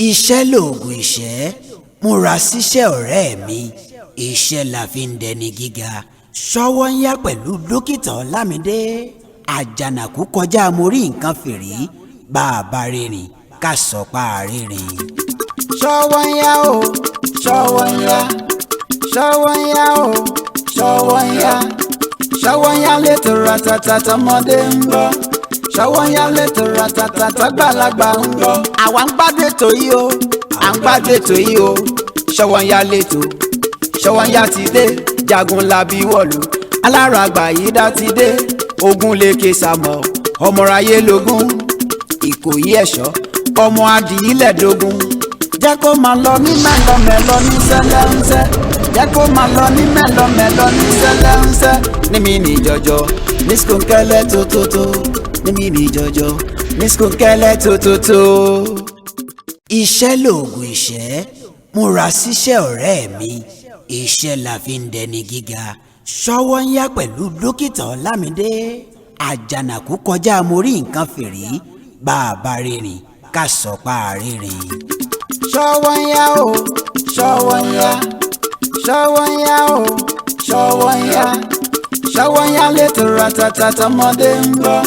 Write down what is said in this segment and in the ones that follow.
Iṣẹ́ lòògùn ìṣẹ́, múra síṣẹ́ ọ̀rẹ́ mi, iṣẹ́ la fi ń dẹni gíga. Ṣọ́wọ́nyá pẹ̀lú dókítà Ọlámidé. Àjànàkú kọjá mo rí nǹkan fìrí, bá a bá rìnrìn ká sọ pa àrìnrìn. Ṣọ́wọ́nyá o, ṣọ́wọ́nyá, ṣọ́wọ́nyá o, ṣọ́wọ́nyá, ṣọ́wọ́nyá létò ratata tọmọdé ń bọ̀. Ṣọ́wọ́nyá létò ratata tọ́gbàlagbà ń bọ̀. Àwa ń gbádùn ètò yìí o, à ń gbádùn ètò yìí o. Ṣọ́wọ́nyá létò, Ṣọ́wọ́nyá ti dé, Jagunlabi wọ̀lú, alára àgbà yìí dá ti dé. Ogun lèkè sàmọ̀, ọmọráyé lógún, Ìkòyí ẹ̀ṣọ́, ọmọ adìyílẹ̀ dógún. Jẹ́ kó máa lọ ní mẹ́lọmẹ́lọ ní sẹ́lẹ̀ńsẹ́, jẹ́ kó máa lọ ní mẹ́lọmẹ́lọ ní sẹ́lẹ̀ńsẹ́. Ními ní jọjọ, ní skunkẹ́lẹ́ tótótó, ními ní jọjọ, ní skunkẹ́lẹ́ tótótó. Iṣẹ́ lòògùn ìṣẹ́, múra síṣẹ́ ọ̀rẹ́ mi, iṣẹ́ la fi ń dẹni gíga. Ṣọ́wọ́nyá pẹ̀lú dókítà Ọlámidé. Àjànàkú kọjá mo rí nǹkan fìrí, bá a bá rìnrìn ká sọ pa àrìnrìn. Ṣọ́wọ́nyá o, ṣọ́wọ́nyá, ṣọ́wọ́nyá o, ṣọ́wọ́nyá, ṣọ́wọ́nyá létò ratata tọmọdé ń bọ̀.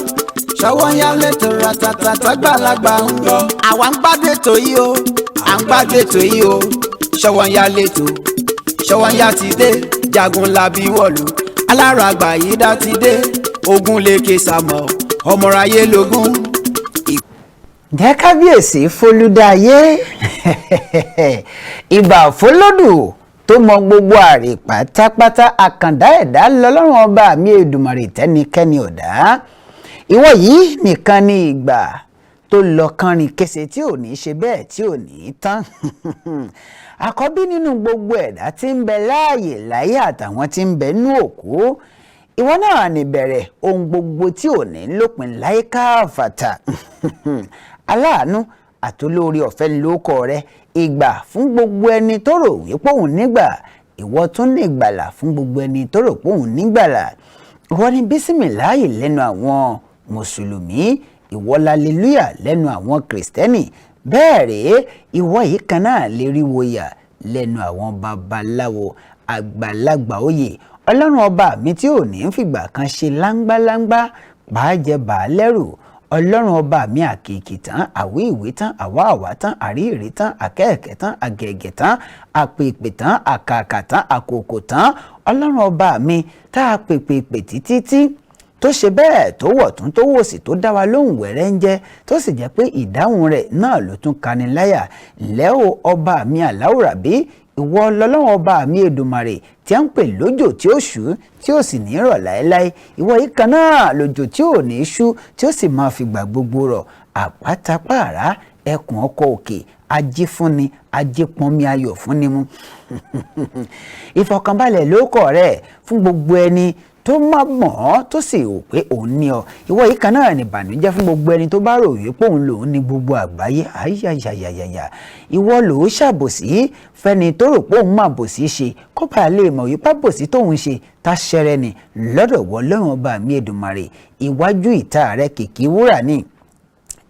Ṣọ́wọ́nyá létò ratata tọ́gbàlagbà ń bọ̀. Àwa ń gbádùn ètò yìí o, à ń gbádùn ètò yìí o. Ṣọ́wọ́nyá létò, Ṣọ́wọ́nyá ti dé, Jagunlabi wọ̀lú, alára àgbà yìí dá ti dé. Ogun lèkè sàmọ̀, ọmọráyé lógún. Jẹ́ kábíyèsí fólúdáyé ìbà fólódù tó mọ gbogbo àrè pátápátá, àkàndá ẹ̀dá lọ́lọ́run ọba mi Èdùmàrè tẹ́nikẹ́ni ọ̀dá. Ìwọ yìí nìkan ni ìgbà tó lọ kánrin kése tí ò ní ṣe bẹ́ẹ̀ tí ò ní tán. Àkọ́bí nínú gbogbo ẹ̀dá tí ń bẹ láàyè láyé àtàwọn tí ń bẹ nú òkú. Ìwọ náà ní bẹ̀rẹ̀ ohun gbogbo tí ò ní lópin láyé káfàtà. Aláàánú àtolórí ọ̀fẹ́ lóko rẹ, ìgbà fún gbogbo ẹni tó rò wípé òun nígbà, ìwọ tún ní ìgbàlà fún gbogbo ẹni tó rò pé òun nígbàlà. Ìwọ ní bísímìláì lẹ́nu àwọn mùsùlùmí, ìwọ lálẹ́lúyà lẹ́nu àwọn kìrìsìtẹ́nì. Bẹ́ẹ̀ rèé ìwọ yìí kan náà lè rí wòyà lẹ́nu àwọn babaláwo. Àgbàlagbà oyè Ọlọ́run ọba mi tí ò ní fìgbà kan ṣe láńgbáláńgbá, bàájẹ bàálẹ́rù. Ọlọ́run ọba mi àkèkè tán, àwí ìwé tán, àwa àwa tán, àrí ìrí tán, àkẹ́ẹ̀kẹ́ tán, àgẹ̀gẹ̀ tán, àpèpè tán, àkàkà tán, àkòkò tán. Ọlọ́run ọba mi tá a pèpèpè títí tó ṣe bẹ́ẹ̀ tó wọ̀ tún tó wò sí tó dá wa lóhùn wẹ̀rẹ́ ń jẹ́, tó sì jẹ́ pé ìdáhùn rẹ̀ náà ló tún kani láyà. Ǹlẹ́ o ọba mi Aláwùrábí, ìwọ lọ́lọ́run ọba mi Èdùmàrè tí a ń pè lójò tí ó ṣú tí ó sì ní rọ̀ láéláé. Ìwọ yìí kan náà lójò tí ò ní ṣú tí ó sì máa fi gbà gbogbo rọ̀. Àpátápàrá ẹkùn ọkọ̀ òkè, ajífúnni, ajípọnmi ayọ̀ fúnni mu. Ìfọ̀kànbalẹ̀ lóko rẹ̀ fún gbogbo ẹni tó má mọ̀ ọ́ tó sì rò pé òun ní ọ. Ìwọ yìí kan náà ní ìbànújẹ́ fún gbogbo ẹni tó bá rò wípé òun lòun ní gbogbo àgbáyé. Ayayayayaya, ìwọ ló ṣàbòsí fẹ́ni tó rò pé òun máa bòsí ṣe, kó bá lè mọ̀ wípé bòsí tóun ṣe tá ṣẹrẹ ni lọ́dọ̀ wọ Ọlọ́run ọba mi Èdùmàrè. Iwájú ìta rẹ kìkì wúrà ni,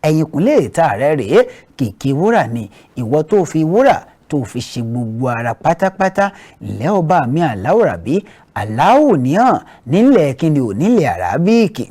ẹ̀yìnkùnlé ìta rẹ rèé kìkì wúrà ni. Ìwọ tó fi wúrà tó fi ṣe gbogbo ara pátápátá. Ǹlẹ́ ọba mi Aláwùrábí, aláwò níhàn nílẹ̀ kíni ò nílẹ̀ àràbíìkì.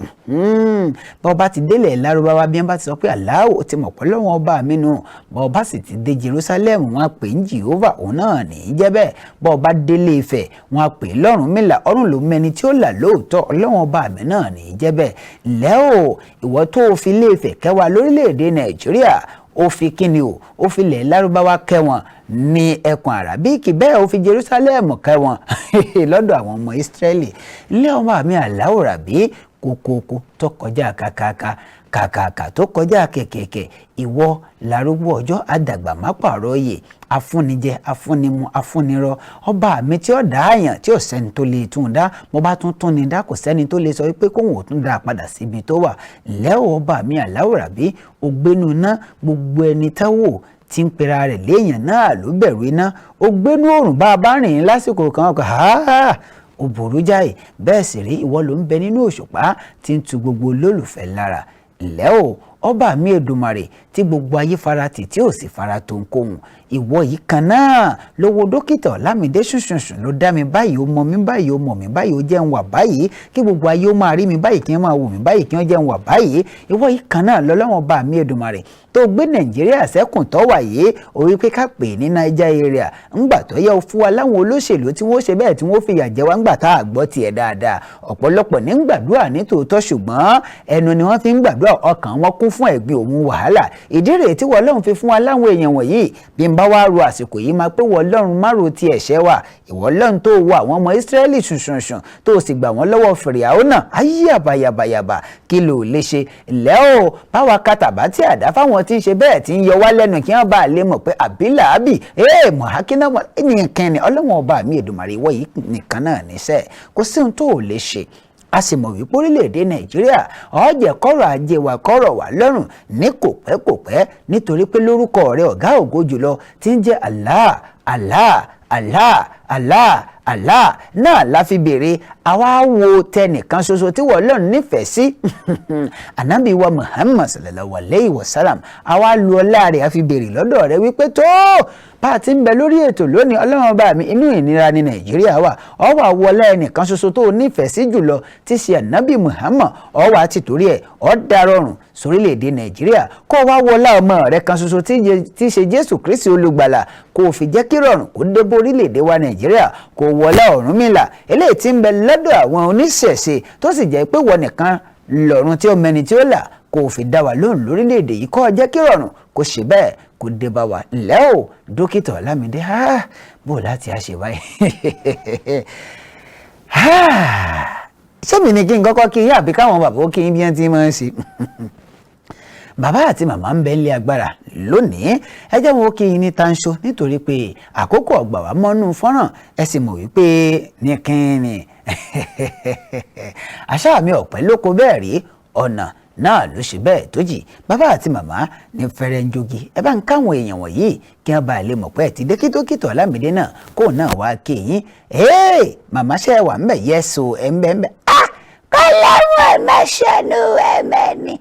Bọ́ bá ti délẹ̀ Lárúbáwá bí wọ́n bá ti sọ pé aláwò ti mọ̀ pé lọ́wọ́n ọba mi nù. Bọ́ bá sì ti dé Jerusalem wọ́n á pè ń Jehovah, òun náà ní í jẹ́ bẹ́ẹ̀. Bọ́ bá délé Ifẹ̀ wọ́n á pè l'Ọ̀rúnmìlà, ọ̀run ló mẹni tí ó là lóòótọ́, ọlọ́wọ́n ọba mi náà ní í jẹ́ bẹ́ẹ̀. Ǹlẹ́ o ìwọ tó fi Ilé Ifẹ̀ kẹwàá lórílẹ̀‐èdè Nàìjíríà, ó fi kíni o, ó fi ilẹ̀ Lárúbáwá kẹwọn ní ẹkùn àràbíìkì, bẹ́ẹ̀ ó fi Jerusalem kẹwọn lọ́dọ̀ àwọn ọmọ Ísírẹ́lì. Ilé ọmọ mi Aláwùrábí, kókókó tó kọjá kàkàkà tó kọjá kẹ̀kẹ̀kẹ̀. Ìwọ lárúgbó ọjọ́ àdàgbà má pààrọ̀ oyè, afúnijẹ afúnimu afúnirọ. Ọba mi tí ó dá àyàn tí ò sẹ́ni tó lè tún dá, mo bá tún ni dá, kò sẹ́ni tó lè sọ wípé kóhùn ò tún dá padà síbi tó wà. Ǹlẹ́ o ọba mi Aláwùrábí, ògbénu ná gbogbo ẹni tẹ́wò tí ń pera rẹ̀ léèyàn náà ló bẹ̀rù iná. Ògbénu òrùn bá a bá rìn lásìkò kan ọkọ̀ ó burú jáì. Bẹ́ẹ̀ sì rí ìwọ ló ń bẹ nínú òṣùpá tí ń tu gbogbo olólùfẹ́ lára. Ǹlẹ́ o ọba mi Èdùmàrè tí tí gbogbo ayé faratì tí ò sì fara tó nkóhun. Ìwọ yìí kan náà ló wo dókítà Ọlámídé ṣùṣùṣùn ló dá mi báyìí, ó mọ mi báyìí, ó mọ̀ mi báyìí, ó jẹ́ ń wà báyìí, kí gbogbo ayé ó máa rí mi báyìí, kí wọ́n máa wò mí báyìí, kí wọ́n jẹ́ ń wà báyìí. Ìwọ yìí kan náà lọ́lọ́wọ́n bá mi Èdùmàrè tó gbé Nàìjíríà sẹ́kùn tó wà yìí, orí pé ká pè ní Niger area ńgbà tó yẹ fún wa láwọn olóṣèlú tí wọ́n ṣe bẹ́ẹ̀ tí wọ́n fìyà jẹ wá ńgbà tá a gbọ́ tiẹ̀ dáadáa. Ọ̀pọ̀lọpọ̀ ní gbàdúrà ní tòótọ́ ṣùgbọ́n ẹnu ni wọ́n fi ń gbàdúrà, ọkàn wọn kún fún ẹ̀gbin òun wàhálà. Ìdí rèé tí Ọlọ́run fi fún wa láwọn èèyàn wọ̀nyí. Bí n bá wá ro àsìkò yìí máa pé Ọlọ́run má ro ti ẹ̀ṣẹ̀ wa, ìwọ Ọlọ́run tó wo àwọn ọmọ Ísírẹ́lì ṣùṣùṣùn tó sì gbà wọ́n lọ́wọ́ Fìràónà, ayé àbàyàbàyàbà kí ló lè ṣe. Ilẹ̀ o báwa kàtàbá tí àdá fáwọn tí ń ṣe bẹ́ẹ̀ tí ń yọ wá lẹ́nu kí wọ́n bá lè mọ̀ pé àbílà àbí mọ̀hákínà nìkan ni Ọlọ́run ọba mi Èdùmàrè ìwọ yìí nìkan náà níṣẹ́, kò sí ohun tó ò lè ṣe. A sì mọ̀ wípé orílẹ̀-èdè Nàìjíríà ọ̀jẹ̀ kọ́rọ̀ ajé wa kọ́rọ̀ wà lọ́rùn ní kòpẹ́kòpẹ́ nítorí pé lórúkọ rẹ̀ ọ̀gá ògo jùlọ tí ń jẹ́ Allah Allah Allah Allah Allah náà la fi béèrè àwa wo tẹnìkan ṣoṣo tí wọ́n lọ́run nífẹ̀ẹ́ sí Ànábì wa Muhammad sallallahu alayhi wa sallam, àwa lu ọlá rẹ̀ a fi béèrè lọ́dọ̀ rẹ̀ wípé tó bá a ti ń bẹ lórí ètò lónìí Ọlọ́run bá mi inú ìnira ní Nàìjíríà wà, ọ wà wọlé ẹnìkan ṣoṣo tó nífẹ̀ẹ́ sí jùlọ tí ṣe Ànábì Muhammad, ọ wà ti torí ẹ̀ ọ darọrùn sórílẹ̀-èdè Nàìjíríà kó wá wọlá ọmọ rẹ̀ kan ṣoṣo tí ṣe Jésù Kristi olùgbàlà kó o fi jẹ́ kí rọrùn kó dé bó orílẹ̀-èdè wa Nàìjíríà kó wọlá Ọ̀rúnmìlà eléyìí tí ń bẹ lọ́dọ̀ àwọn oníṣẹ̀ṣe tó sì jẹ́ pé wọ́n nìkan lọ́run tí ó mẹni tí ó là kó o fi dá wa lóhùn lórílẹ̀-èdè yìí kó jẹ́ kí rọrùn kó ṣe bẹ́ẹ̀ kó dé bá wa. ǹlẹ́ o dókítà Ọlámídé bó láti àṣẹ báyìí. Ṣé mi ni kí n kọ́kọ́ kí yín àbí káwọn bàbá ó kí yín bí wọ́n ti máa ń ṣe? Bàbá àti màmá ń bẹ ilé agbára lónìí, ẹ jẹ́ wọn ó kí yín ní tanṣo nítorí pé àkókò ọgbà wa mọ́nú fọ́nrán ẹ sì mọ̀ wípé ní kínní àṣà mi ọ̀pẹ lóko bẹ́ẹ̀ rí ọ̀nà náà ló ṣe bẹ́ẹ̀ tó jì. Bàbá àti màmá ní fẹ́rẹ́ ń jogi ẹ bá ń káwọn èèyàn wọ̀nyí kí wọ́n bá lè mọ̀ pé ẹ ti dé kí dókítà Ọlámídé náà kó náà wá kí yín. Màmá ṣe wà ń bẹ̀ yẹ́ so ẹ̀ ń bẹ̀ ń bẹ̀. Kọ́lọ́run ẹ̀mẹ́ṣẹ́nu ẹ̀mẹ́ni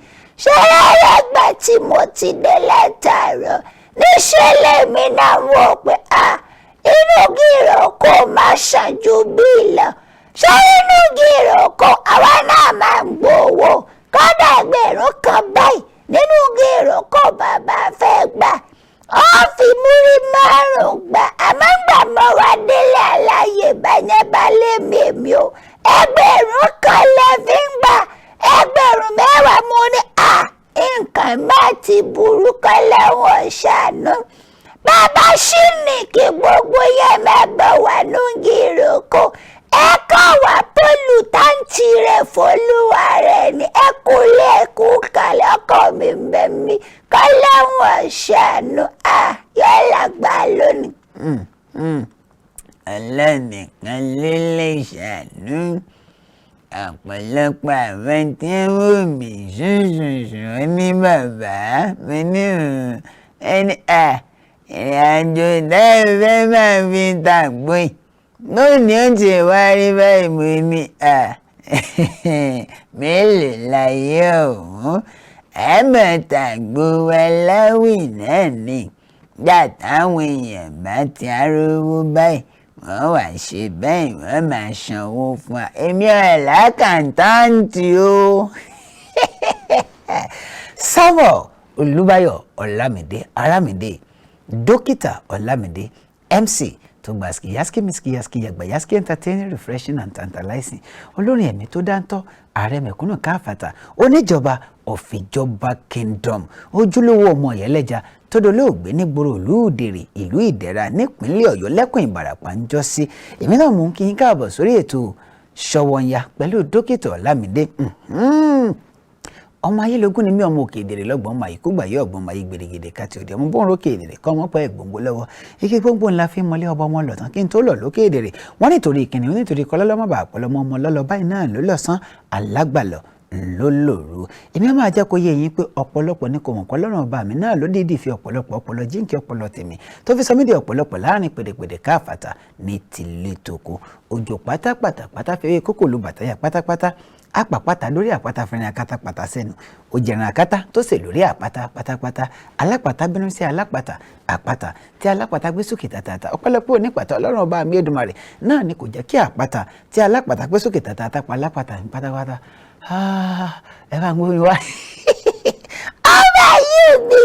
ṣé rárá gbà tí mo ti dé látàárọ̀ níṣẹ́ lèmi náà wọ̀ pé inú gíròkò máa ṣàn ju bí lọ. Ṣé inú gíròkò àwa náà máa ń gbowó kọ́dà ẹgbẹ̀rún kan báyìí nínú gíròkò bàbá fẹ́ gbà ó fi múrí márùn-ún gbà àmọ́ gbà mọ́ wa délé aláyè báyẹn bá lé mi èmi o ẹgbẹ̀rún kan lè fi ń gbà ẹgbẹ̀rún mẹ́wàá mo ní nǹkan má ti burú kan lẹ́wọ̀n ṣàánú. Bàbá ṣì ní kí gbogbo yẹn máa bọ̀ wá nú gíròkò ẹ kọ́ wá pẹ̀lú táǹtì rẹ̀ fọlúwa rẹ̀ ní ẹ kò lé ẹ̀kú kalẹ̀ ọkọ mi ń bẹ̀ mí kan lẹ́wọ̀n ṣàánú yóò lágbá lónìí. Ọlọ́nìkan ló lè ṣàánú ọ̀pọ̀lọpọ̀ àwọn tí ń wò mí ṣùṣùṣù ní bàbá mi ní ẹni ìrìnàjò dáìfẹ́ máa fi tàgbó yìí lónìí ó ti wá rí báyìí mo ní mélòó láyé ọ̀hún àmọ́ tàgbó wa láwì náà ní gbà táwọn èèyàn bá ti arówó báyìí wọ́n wá ṣe bẹ́ẹ̀ wọ́n máa sanwó fún wa èmi ọ̀ lákàntàǹtì o. Sáwọ̀ Olúbáyọ̀ Ọlámídé Arámídé dókítà Ọlámídé MC tó gba skiyaski miskiyaski yàgbà yaski entertaining refreshing and tantalizing olórin ẹ̀mí tó dáńtọ́ ààrẹ mẹ̀kúnnù káfàtà oníjọba ọ̀fìjọba kingdom ojúlówó ọmọ ìyẹlẹ́jà tó dolóògbé nígboro ìlú Ìdèrè ìlú Ìdẹ̀ra nípínlẹ̀ Ọ̀yọ́ lẹ́kùn Ìbàràpá ń jọ́ sí. Èmi náà mú kí n káàbọ̀ sórí ètò Sówónyá pẹ̀lú dókítà Ọlámídé. Ọmọ ayélogún ni mí ọmọ òkè Ìdèrè lọ́gbọ̀n ọmọ àyíkú gbàyẹ ọ̀gbọ̀n ọmọ ayé gbèrègèdè káti òde ọmọ bọ́ọ̀rọ̀ òkè Ìdèrè kọ́ ọmọ pẹ́ gbòǹgbò lọ́wọ́ ike gbòǹgbò ńlá fi mọ́lé ọba ọmọ lọ̀tàn kí n tó lọ lókè Ìdèrè wọ́n nítorí ìkíni nítorí kọ́lọ́lọ́mọ́ bá àpọ̀lọmọ ọmọ lọ́lọ́ báyìí náà ló lọ́sàn alágbàlọ́ lólòrú. Èmi máa jẹ́ kó yé yín pé ọ̀pọ̀lọpọ̀ ní kò mọ̀ pé Ọlọ́run ọba mi náà ló dídì fi ọ̀pọ̀lọpọ̀ ọpọlọ jíǹkì ọpọlọ tèmi tó fi sọ mí di ọ̀pọ̀lọpọ̀ láàrin pèdèpèdè káfàtà ní tìlé tòkó òjò pátápátá fẹ́rẹ́ kókò lu bàtáyà pátápátá apàpàtà lórí àpáta fẹ́ràn akátá pàtà sẹ́nu ó jẹ̀ràn àkátá tó sì lórí àpáta pátápátá alápàtà bínú sí alápàtà àpáta tí alápàtà gbé sókè tàtàtà ọpẹ́lọpẹ́ onípàtà ọlọ́run ọba mi Èdùmàrè náà ni kò jẹ́ kí àpáta tí alápàtà gbé sókè tàtàtà pa alápàtà ní pátápátá ẹ bá ń gbóyún wá. ọba yìí mi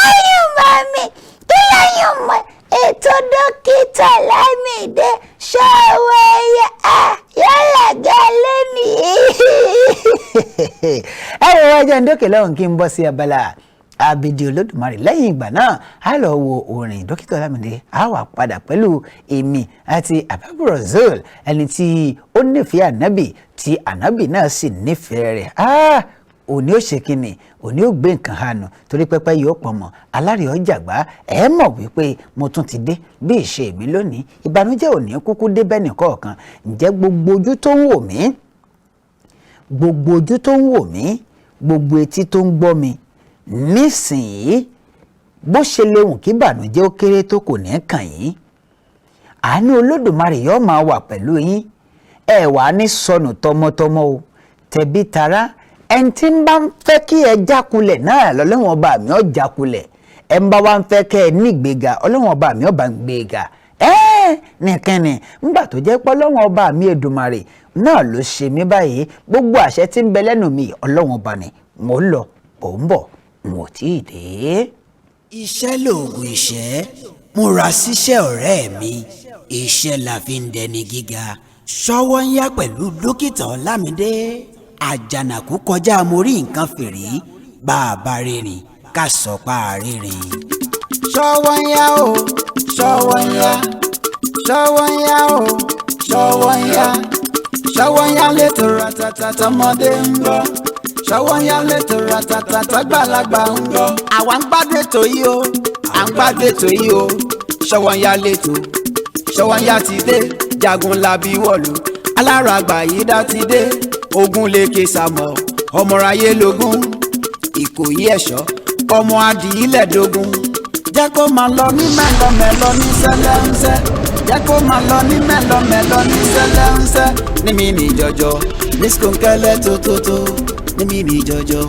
ọyún mọ mi kí lẹ́yìn mọ ètò dókítà Ọlámídé Sówónyá yálàgá lónìí. ẹ wo wájà ń dókè lọ́hùn kí n bọ́ sí abala abidi Olódùmarè lẹ́yìn ìgbà náà a lọ wo orin dókítà Ọlámídé a wà padà pẹ̀lú èmi àti Hababu Rosul ẹni tí ó nífẹ̀ẹ́ ànábì tí ànábì náà sì nífẹ̀ẹ́ rẹ̀ òní ó ṣe kínní òní ó gbé nǹkan hànú torí pẹ́pẹ́ yóò pọ̀ mọ́ alárìí ọjàgbá ẹ mọ̀ wípé mo tún ti dé bí ìṣe mi lónìí ìbànújẹ́ òní kúkú dé bẹ́ẹ̀ nìkọ̀ọ̀kan ǹjẹ́ gbogbo ojú tó ń wò mí gbogbo ojú tó ń wò mí gbogbo etí tó ń gbọ́ mi nísìnyí bó ṣe léwu kí ìbànújẹ́ ó kéré tó kò ní kàn yín àánú Olódùmarè yóò máa wà pẹ̀lú yín ẹ wà ní sọnù tọmọtọmọ o tẹbí tará ẹni tí ń bá ń fẹ́ kí ẹ jákulẹ̀ náà lọ́lọ́wọ́n ọba mi ó jákulẹ̀ ẹ ń bá wa ń fẹ́ kẹ́ ẹ ní ìgbéga ọlọ́wọ́n ọba mi ó bá ń gbéga nìkan ni ńgbà tó jẹ́ pé ọlọ́wọ́n ọba mi Èdùmàrè náà ló ṣe mí báyìí gbogbo àṣẹ tí ń bẹ lẹ́nu mi ọlọ́wọ́n ọba ni mò ń lọ mò ń bọ̀ mò tí ì dé. iṣẹ́ lóògùn ìṣẹ́ múra síṣẹ́ ọ̀rẹ́ mi iṣẹ́ la fi ń dẹni gíga Sówónyá pẹ̀lú dókítà Ọlámídé àjànàkú kọjá mo rí nǹkan fìrí bá a bá rìnrìn ká sọ pa àrìnrìn. Sówónyá o Sówónyá Sówónyá o Sówónyá Sówónyá létò ratata tọmọdé ń gbọ́ Sówónyá létò ratata tàgbàlagbà ń gbọ́. àwa ń gbádùn ètò yìí o à ń gbádùn ètò yìí o Sówónyá létò Sówónyá ti dé Jagunlabi wọ̀lú alára àgbà yìí dá ti dé ogun lèkè sàmọ̀ ọmọráyé lógún Ìkòyí ẹ̀ṣọ́ ọmọ adìyílẹ̀ dógún. jẹ́ kó máa lọ ní mẹ́lọmẹ́lọ ní sẹ́lẹ̀ńsẹ́ jẹ́ kó máa lọ ní mẹ́lọmẹ́lọ ní sẹ́lẹ̀ńsẹ́ ní mi ní jọjọ ní skunkẹ́lẹ́ tótótó ní mi ní jọjọ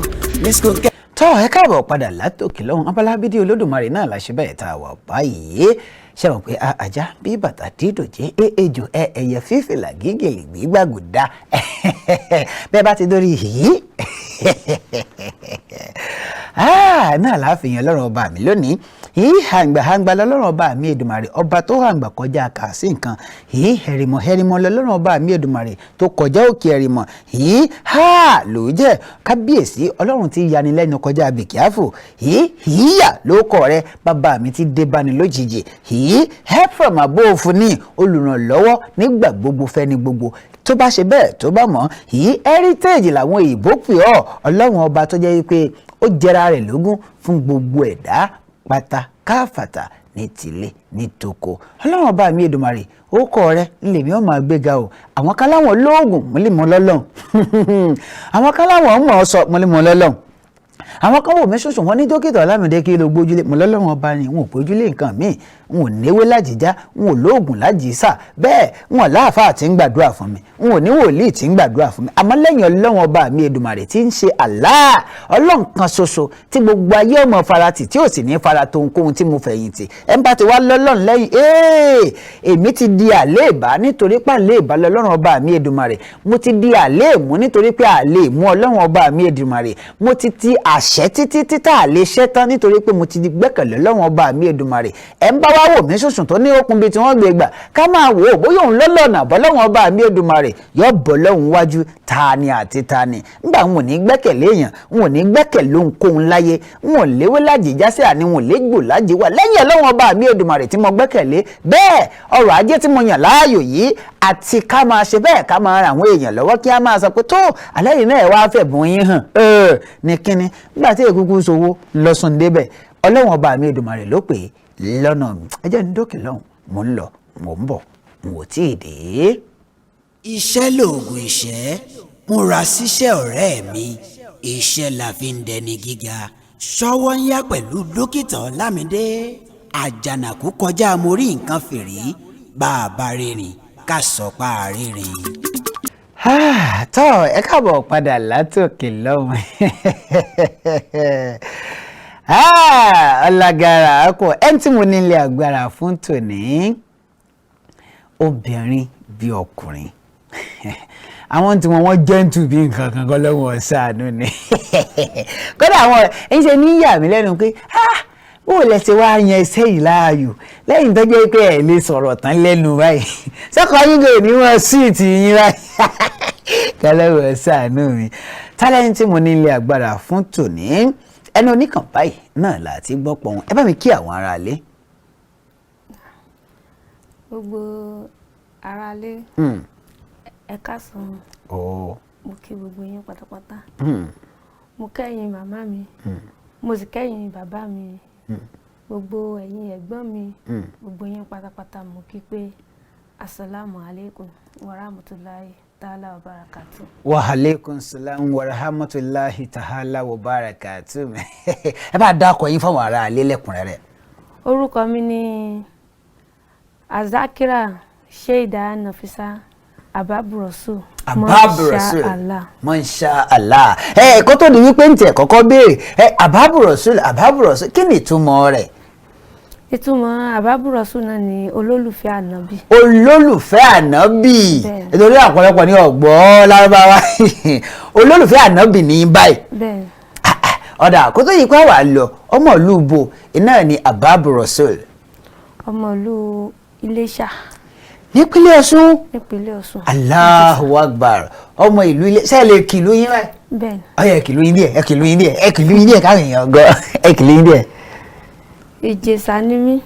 ní skunkẹ́. tọ́ ẹ káàbọ̀ padà látòkè lọ́hùn abala abidi Olódùmarè náà la ṣe bẹ́ẹ̀ tá a wà báyìí ṣe mọ̀ pé ajá bí bàtà dídò jẹ́ ejò ẹyẹ fífìlà gígèlè gbígbàgùdà bẹ́ẹ̀ bá ti dórí yìí náà láàfihàn Ọlọ́run ọba mi lónìí yìí hàǹgbà lọ́lọ́run ọba mi Èdùmàrè ọba tó hàǹgbà kọjá kà sí nǹkan yìí hẹ̀rìmọ̀ lọ́lọ́run ọba mi Èdùmàrè tó kọjá òkè ẹ̀rìmọ̀ yìí ló jẹ́ kábíyèsí Ọlọ́run ti yanilẹ́nu kọjá bìkíáfò yìí yà ló kọ̀ rẹ bàbá mi ti dé bani lójijì yìí help from above ní olùrànlọ́wọ́ nígbà gbogbo fẹ́ni gbogbo tó bá ṣe bẹ́ẹ̀ tó bá mọ̀ yìí heritage làwọn òyìnbó pè ọ́ Ọlọ́run ọba tó jẹ́ wípé ó jẹra rẹ̀ lógún fún gbogbo ẹ̀dá pátá káfàtà ní tìlé ní toko Ọlọ́run ọba mi Èdùmàrè ó kọ́ rẹ lèmi ó máa gbéga o àwọn kan láwọn lóògùn mọ́lẹ́mọ́ lọ́lọ́run àwọn kan láwọn mọ̀ ọ́ sọ mọ́lẹ́mọ́ lọ́lọ́run àwọn kan wò mí ṣoṣo wọn ní dókítà Ọlámídé kí ló gbójúlé mo lọ́lọ́run ọba ni wọn ò gbójúlé nǹkan míì wọn ò níwé lájìjá wọn ò lóògùn lájìísà bẹ́ẹ̀ wọn láàfáà tí ń gbàdúrà fún mi wọn ò ní wòlíì tí ń gbàdúrà fún mi àmọ́ lẹ́yìn Ọlọ́run ọba mi Èdùmàrè tí ń ṣe Allah Ọlọ́run kan ṣoṣo tí gbogbo ayé ọmọ faratì tí ò sì ní fara tó ohunkóhun tí mo fẹ̀yìntì ẹ̀ ń bá ti wá lọ́lọ́run lẹ́yìn èmi ti di àléèbá nítorí pé àléèbá lọ́lọ́run ọba mi Èdùmàrè mo ti di àléèmú nítorí pé àléèmú Ọlọ́run ọba mi Èdùmàrè mo ti ti àṣẹ títí títà àlè ṣẹ́ tán nítorí pé mo ti di gbẹ́kẹ̀lé Ọlọ́run ọba mi Èdùmàrè ẹ̀ ń bá wá wò mí sùsùn tó ní okùn bíi tí wọ́n gbé gbà ká máa wò ó bóyá òun lọ́lọ́nà bọ́lọ́run ọba mi Èdùmàrè yóò bọ́ lọ́hùn wájú tani àti tani nígbà wọn ò ní gbẹ́kẹ̀lé èèyàn wọn ò ní gbẹ́kẹ̀lé ohunkóhun láyé wọn ò léwé lájì jásẹ̀ àní wọn ò légbò lájì wà lẹ́yìn Ọlọ́run ọba mi Èdùmàrè tí mo gbẹ́kẹ̀lé bẹ́ẹ̀ ọrọ̀ ajé tí mo yàn láàyò yìí àti ká máa ṣe bẹ́ẹ̀ ká máa ràn àwọn èèyàn lọ́wọ́ kí á máa sọ pé tó àlẹ́yìn náà ẹ̀ wá fẹ̀bùn yín hàn ní kínní nígbà tí èkúkú sowó lọ́sùn débẹ̀ Ọlọ́run ọba mi Èdùmàrè ló pè é lọ́nà mi ẹ jẹ́ ní dókè lọ́hùn mò ń lọ mò ń bọ̀ mò tí ì dé. iṣẹ́ lóògùn ìṣẹ́ múra síṣẹ́ ọ̀rẹ́ mi iṣẹ́ la fi ń dẹni gíga Sówónyá pẹ̀lú dókítà Ọlámídé àjànàkú kọjá mo rí nǹkan fìrí bá a bá rìnrìn ká sọ pa àrìnrìn. tọ́ ẹ káàbọ̀ padà látòkè lọ́hùn ọ̀làgàrà ọkọ̀ ẹni tí mo nílé agbára fún tòní obìnrin bí ọkùnrin àwọn tí wọ́n gentle bí nǹkan kan kan lọ́wọ́ ṣàánú ni kódà àwọn ẹ̀yin ṣe ní yà mí lẹ́nu pé ó lẹ ṣe wá yan iṣẹ́ yìí láàyò lẹ́yìn tó jẹ́ pé ẹ̀ lè sọ̀rọ̀ tán lẹ́nu báyìí sọ́kọ̀ yín gò ní wọ́n síìtì yín báyìí kálẹ̀wọ̀ ṣàánú mi tálẹ́ǹtì tí mo ní ilé agbára fún tòní ẹni oníkàn báyìí náà láti gbọ́ pọ̀ wọn ẹ bá mi kí àwọn aráalé. gbogbo aráalé ẹ káàsán mo kí gbogbo yín pátápátá mo kẹ́yìn màmá mi mo sì kẹ́yìn bàbá mi gbogbo ẹ̀yin ẹ̀gbọ́n mi gbogbo yín pátápátá mo kí pé asalaamu aleykum wa rahmatulahi ta'ala wa barakatu. wa aleykum salam wa rahmatulahi ta'ala wa barakatu. ẹ bá dákọ̀ yín fáwọn aráalé lẹ́kùnrẹ́rẹ́. orúkọ mi ni Azakira Sheida Nafisa Hababu Rosul. Hababu Rosul Masha Allah. Kó tó di wípé ń tẹ̀ kọ́kọ́ béèrè Hababu Rosul kí ni ìtumọ̀ rẹ̀? Ìtumọ̀ Hababu Rosul náà ni olólùfẹ́ ànábì. Olólùfẹ́ ànábì nítorí ọ̀pọ̀lọpọ̀ ní ọ̀gbọ́ lárúbáwá olólùfẹ́ ànábì ní báyìí. Bẹ́ẹ̀. Ọ̀dà kó tó yí pé wà lọ ọmọ ìlú bo iná ni Hababu Rosul. Ọmọ ìlú Iléṣà. Nípínlẹ̀ Ọ̀ṣun. Nípínlẹ̀ Ọ̀ṣun. Allahu Akbar ọmọ ìlú ilé ṣe lè kìlú yín báyìí. Bẹ́ẹ̀ni. Ọyẹ kìlú yín díẹ̀ kìlú yín díẹ̀ káwọn èèyàn gan kìlú yín díẹ̀. Ìjẹ̀ṣà ni mí.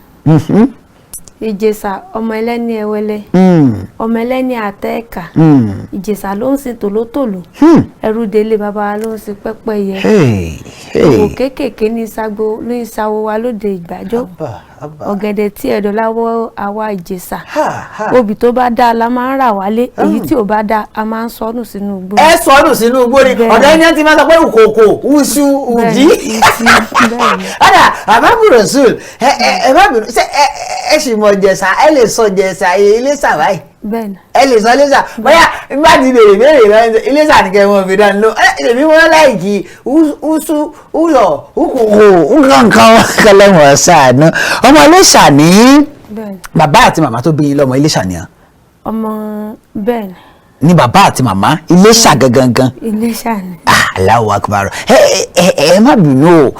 Ìjẹ̀ṣà ọmọ ẹlẹ́ni ẹwẹlẹ. Ọmọ ẹlẹ́ni àtẹ́ẹ̀kà. Ìjẹ̀ṣà ló ń sin tòlótòló. Ẹrú délé bàbá ló ń sin pẹ́pẹ́yẹ. Òwò kéékèèké ní ìsáwó wa lóde ìgbàjọ́. Ọ̀gẹ̀dẹ̀ tí ẹ̀dọ̀ láwọ́ àwa Ìjẹ̀ṣà. Obì tó bá dáa la máa ń rà wálé èyí tí ò bá dáa a máa ń sọnù sínú igbó. Ẹ sọnù sínú igbó ni ọ̀dọ̀ ẹni tí máa sọ pé òkòkò wúṣú ùdí. Ọ̀dà Hababu Rosul ẹ má bínú ṣé ẹ sì mọ Ìjẹ̀ṣà ẹ lè sọ Ìjẹ̀ṣà Iléṣà báyìí. Bẹ́ẹ̀ni. Ẹ lè sọ Iléṣà bóyá nígbà tí béèrè lọ Iléṣà ní kẹ́ wọn fi dání lọ èmi wọn láìkí wúṣú ùlọ òkòkò nǹkan kẹlẹ́wọ̀n ṣàánú ọmọ Iléṣà ní bàbá àti màmá tó bí yín lọ́mọ Iléṣà ni. Ọmọ bẹ́ẹ̀ni. Ní bàbá àti màmá Iléṣà gangan. Iléṣà ni. Allahu Akbar ẹ má bínú o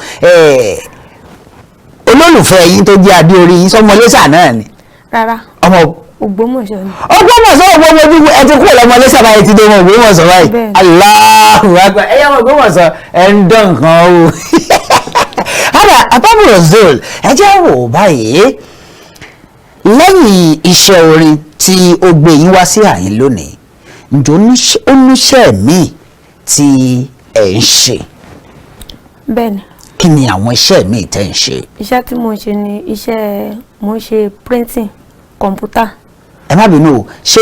olólùfẹ́ yín tó jẹ́ adé orí yín sọmọ Iléṣà náà ni. Rárá. Ọmọ Ògbómọ̀ṣọ́ ni. Ògbómọ̀ṣọ́ Ògbómọ̀ṣọ́ ẹ ti kú ọmọ Iléṣà báyìí ti dé ọmọ Ògbómọ̀ṣọ́ báyìí. Allahu Akbar ẹ̀yà ọmọ Ògbómọ̀ṣọ́ ẹ̀ ń dán nǹkan o. Hababu Rosul ẹ jẹ́ wò báyìí lẹ́yìn iṣẹ́ orin tí ó gbé yín wá sí àyín lónìí ǹjọ́ ó níṣẹ́ míì tí ẹ̀ ń ṣe. Bẹ́ẹ̀ni. Kí ni àwọn iṣẹ́ míì tẹ́ ń ṣe? Iṣẹ́ tí mo ń ṣe ni mo ń ṣe printing kọ̀ǹpútà. Ẹ má bínú o ṣe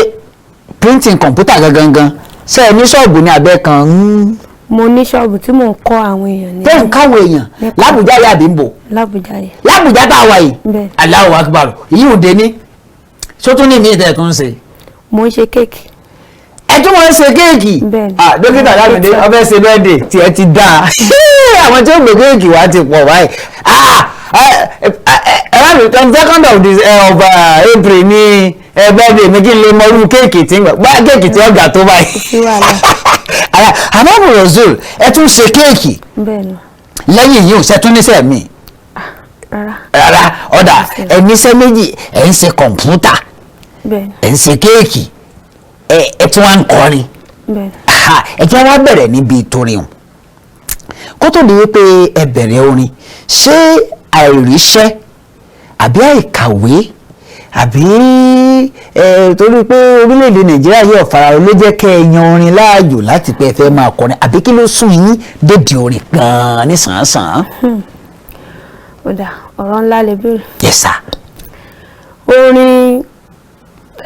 printing kọ̀ǹpútà gangan ṣe ẹ ní ṣọ́ọ̀bù ní abẹ́ kan. Mo ní ṣọ́ọ̀bù tí mò ń kọ́ àwọn èèyàn ní. Tẹ́ ń káwọn èèyàn l'Ábùjá yà bí ń bò. L'Ábùjá yẹ. L'Ábùjá tá a wà yìí. Bẹ́ẹ̀. Allahu Akbar yìí ò dé ní sótún ní ìmí ìtẹ̀ tó ń ṣe. Mo ń ṣe kéèkì. Ẹ tún wọ́n ń ṣe kéèkì. Bẹ́ẹ̀ni. Dókítà Ọlámídé ọbẹ̀ ṣe bẹ́ẹ̀dẹ̀ tí ẹ ti dáa àwọn tí ó gbé kéèkì wá ti pọ̀ báyìí. Around the 22nd of April ní birthday mi kí n lè mọ irú kéèkì tí ń gbà kéèkì tí ọ̀gá tó báyìí. Hababu Rosul ẹ tún ṣe kéèkì. Bẹ́ẹ̀ni. Lẹ́yìn yìí ò ṣe tún níṣẹ́ mi. Rárá ọ̀dà ẹ níṣẹ́ méjì ẹ ń ṣe kọ̀ǹpútà ẹ ń ṣe kéèkì ẹ tún wá ń kọrin. Ẹ jẹ́ wá bẹ̀rẹ̀ níbi torin o kó tó di wípé ẹ bẹ̀rẹ̀ orin ṣé àìríṣẹ́ àbí àìkàwé àbí torí pé orílẹ̀-èdè Nàìjíríà yóò fara ló jẹ́ kẹ́ ẹ yan orin láàyò láti pé ẹ fẹ́ máa kọrin àbí kí ló sún yín dédìí orin gan-an ní sàn-án. Ọ̀dà ọ̀rọ̀ ńlá lè béèrè. Yes sir. Orin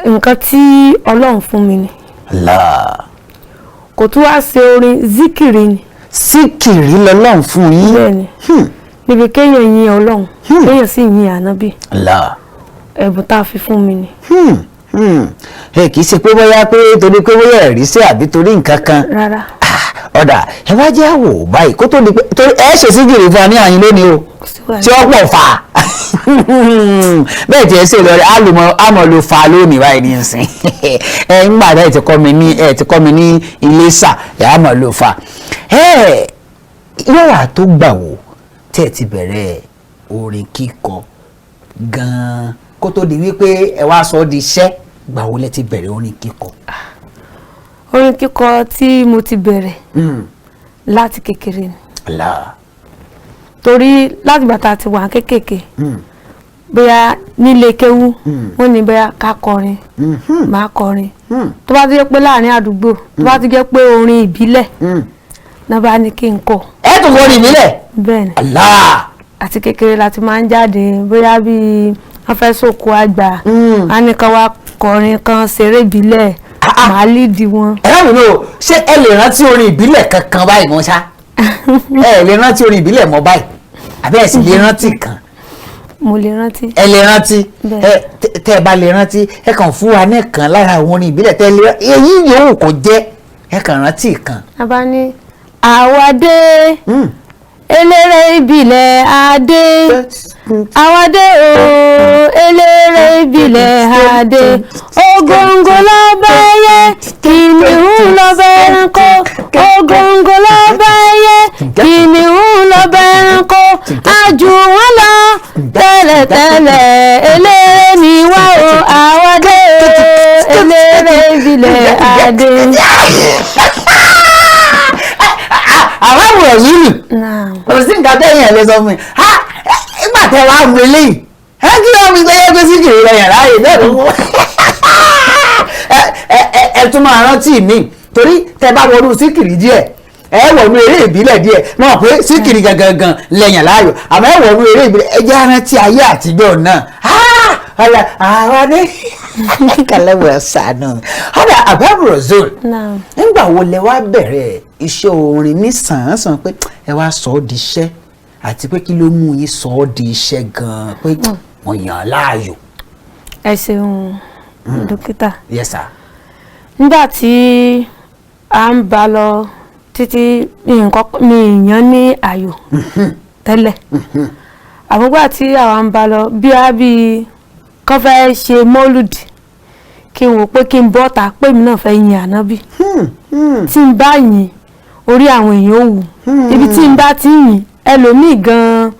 nǹkan tí Ọlọ́run fún mi ni. Allah. Kò tún wá ṣe orin zikiri ni. Síkìrì lọ́lọ́run fún yín. Bẹ́ẹ̀ni. Níbi kéèyàn yin Ọlọ́run kéèyàn sì yin ànábì. Allah. Ẹ̀bùn tá a fi fún mi ni. kì í ṣe pé bóyá pé torí pé bóyá ẹ̀rí sí àbí torí nǹkan kan rárá. ọ̀dà ẹ wá jẹ́ àwò báyìí kó tó di pé torí ẹ ṣe sí gìrì fún wa ní àyín lónìí o tí ó pọ̀ fà bẹ́ẹ̀ tí ẹ ṣe lọ rẹ̀ àmọ́ ló fà lónìí báyìí ní ìsìn ẹ ń gbà ẹ ti kọ́ mi ní Iléṣà ẹ àmọ́ ló fà yọ̀wà tó gbà wò tí ẹ ti bẹ̀rẹ̀ orin kíkọ gan-an kó tó di wípé ẹ wá sọ ọ́ di iṣẹ́ gbà wo lẹ ti bẹ̀rẹ̀ orin kíkọ. Orin kíkọ tí mo ti bẹ̀rẹ̀ láti kékeré ni. Torí láti ìgbà tá a ti wà kékèké bóyá nílé kéwú wọ́n ní bóyá ká kọrin máa kọrin tó bá ti jẹ́ pé láàrin àdúgbò tó bá ti jẹ́ pé orin ìbílẹ̀ náà bá ní kí n kọ. ẹ tún kọ orin ìbílẹ̀. bẹ́ẹ̀ni àti kékeré láti máa ń jáde bóyá bíi wọ́n fẹ́ sòkò àgbà á ní kan wá kọrin kan ṣeré ìbílẹ̀ màá lídìí wọn. ẹ náà nínú ṣé ẹ lè rántí orin ìbílẹ̀ kankan báyìí mọ́ ṣá ẹ lè rántí orin ìbílẹ̀ mọ́ báyìí àbẹ́ ẹ̀ sì lè rántí kan. mo lè rántí. ẹ lè rántí tẹ ẹ bá lè rántí ẹ kàn fún wa nìkan lára àwọn orin ìbílẹ̀ tẹ ẹ lè rántí èyí yòówù kò jẹ́ ẹ kàn rántí kan. a bá ní àwàdé eléré ìbílẹ̀ adé àwàdé o eléré ìbílẹ̀ adé ògòǹgò lọ́ba ẹyẹ kìnìún lọ́ba ẹranko ògòǹgò lọ́ba ẹyẹ kìnìún lọ́ba ẹranko àjù wọn lọ tẹ́lẹ̀tẹ́lẹ̀ eléré ni wá o àwàdé o eléré ìbílẹ̀ adé. àwọn àwòrán yìí nì kò sí nǹkan tẹ́yìn ẹ̀ lè sọ fún mi nígbà tẹ́ wàá gbé léyìí kí wọ́n mi gbẹ́yẹ́ gbé sí kìrì rẹ̀ yàrá yìí bẹ́ẹ̀ ló wọ́n ẹ tún máa rántí mi torí tẹ́ bá wọnú síkìrì díẹ̀ ẹ wọnú eré ìbílẹ̀ díẹ̀ náà pé síkìrì gangan lẹ́yìn láàyò àmọ́ ẹ wọnú eré ìbílẹ̀ ẹ jẹ́ arántí ayé àtijọ́ náà ọ̀la àwọn ní kàlẹ́wọ̀ ṣàánú ọ̀la Hababu Rosul nígbà wo lẹ wá bẹ̀rẹ̀ iṣẹ́ orin ní sàn-án pé ẹ wá sọ ọ́ di iṣẹ́ àti pé kí ló mú yín sọ ọ́ di iṣẹ́ gan-an pé wọ́n yàn án láàyò. ẹ ṣeun dókítà. Yes sir. nígbà tí a ń bá lọ títí mi yàn ní àyò tẹ́lẹ̀ àmúgbà tí àwa ń bá lọ bí kán fẹ́ ṣe mọ́lùdì kí n wò pé kí n bọ́ta pé mi náà fẹ́ yin ànábì tí n bá yìn orí àwọn èèyàn ò wù ibi tí n bá ti yìn ẹlòmíì gan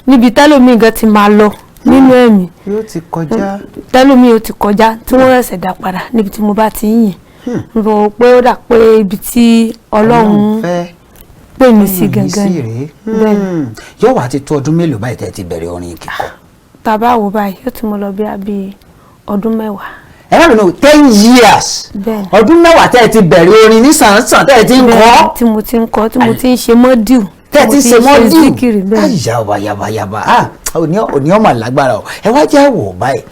níbi tẹ́lòmíì gan ti máa lọ nínú ẹ̀mí yóò ti kọjá tẹ́lòmíì ó ti kọjá tí wọ́n rẹ̀sẹ̀ dá padà níbi tí mo bá ti yìn n rò pé ó dà pé ibi tí Ọlọ́run pè mí sí gangan ni yóò wá ti tó ọdún mélòó báyìí tẹ́ ti bẹ̀rẹ̀ orin kíkọ. tàbá wo báyìí yóò ti mọ lọ bí ọdún mẹ́wàá. ẹ má bínú 10 years ọdún mẹ́wàá tẹ́ ẹ ti bẹ̀rẹ̀ orin ní sàn-án tẹ́ ẹ ti ń kọ́. tí mo ti ń kọ́ tí mo ti ń ṣe mọ́díù. tẹ́ ẹ ti ń ṣe mọ́díù yàbàyàbà òní ọmọ lágbára o ẹ wá jẹ́ àwọ̀ báyìí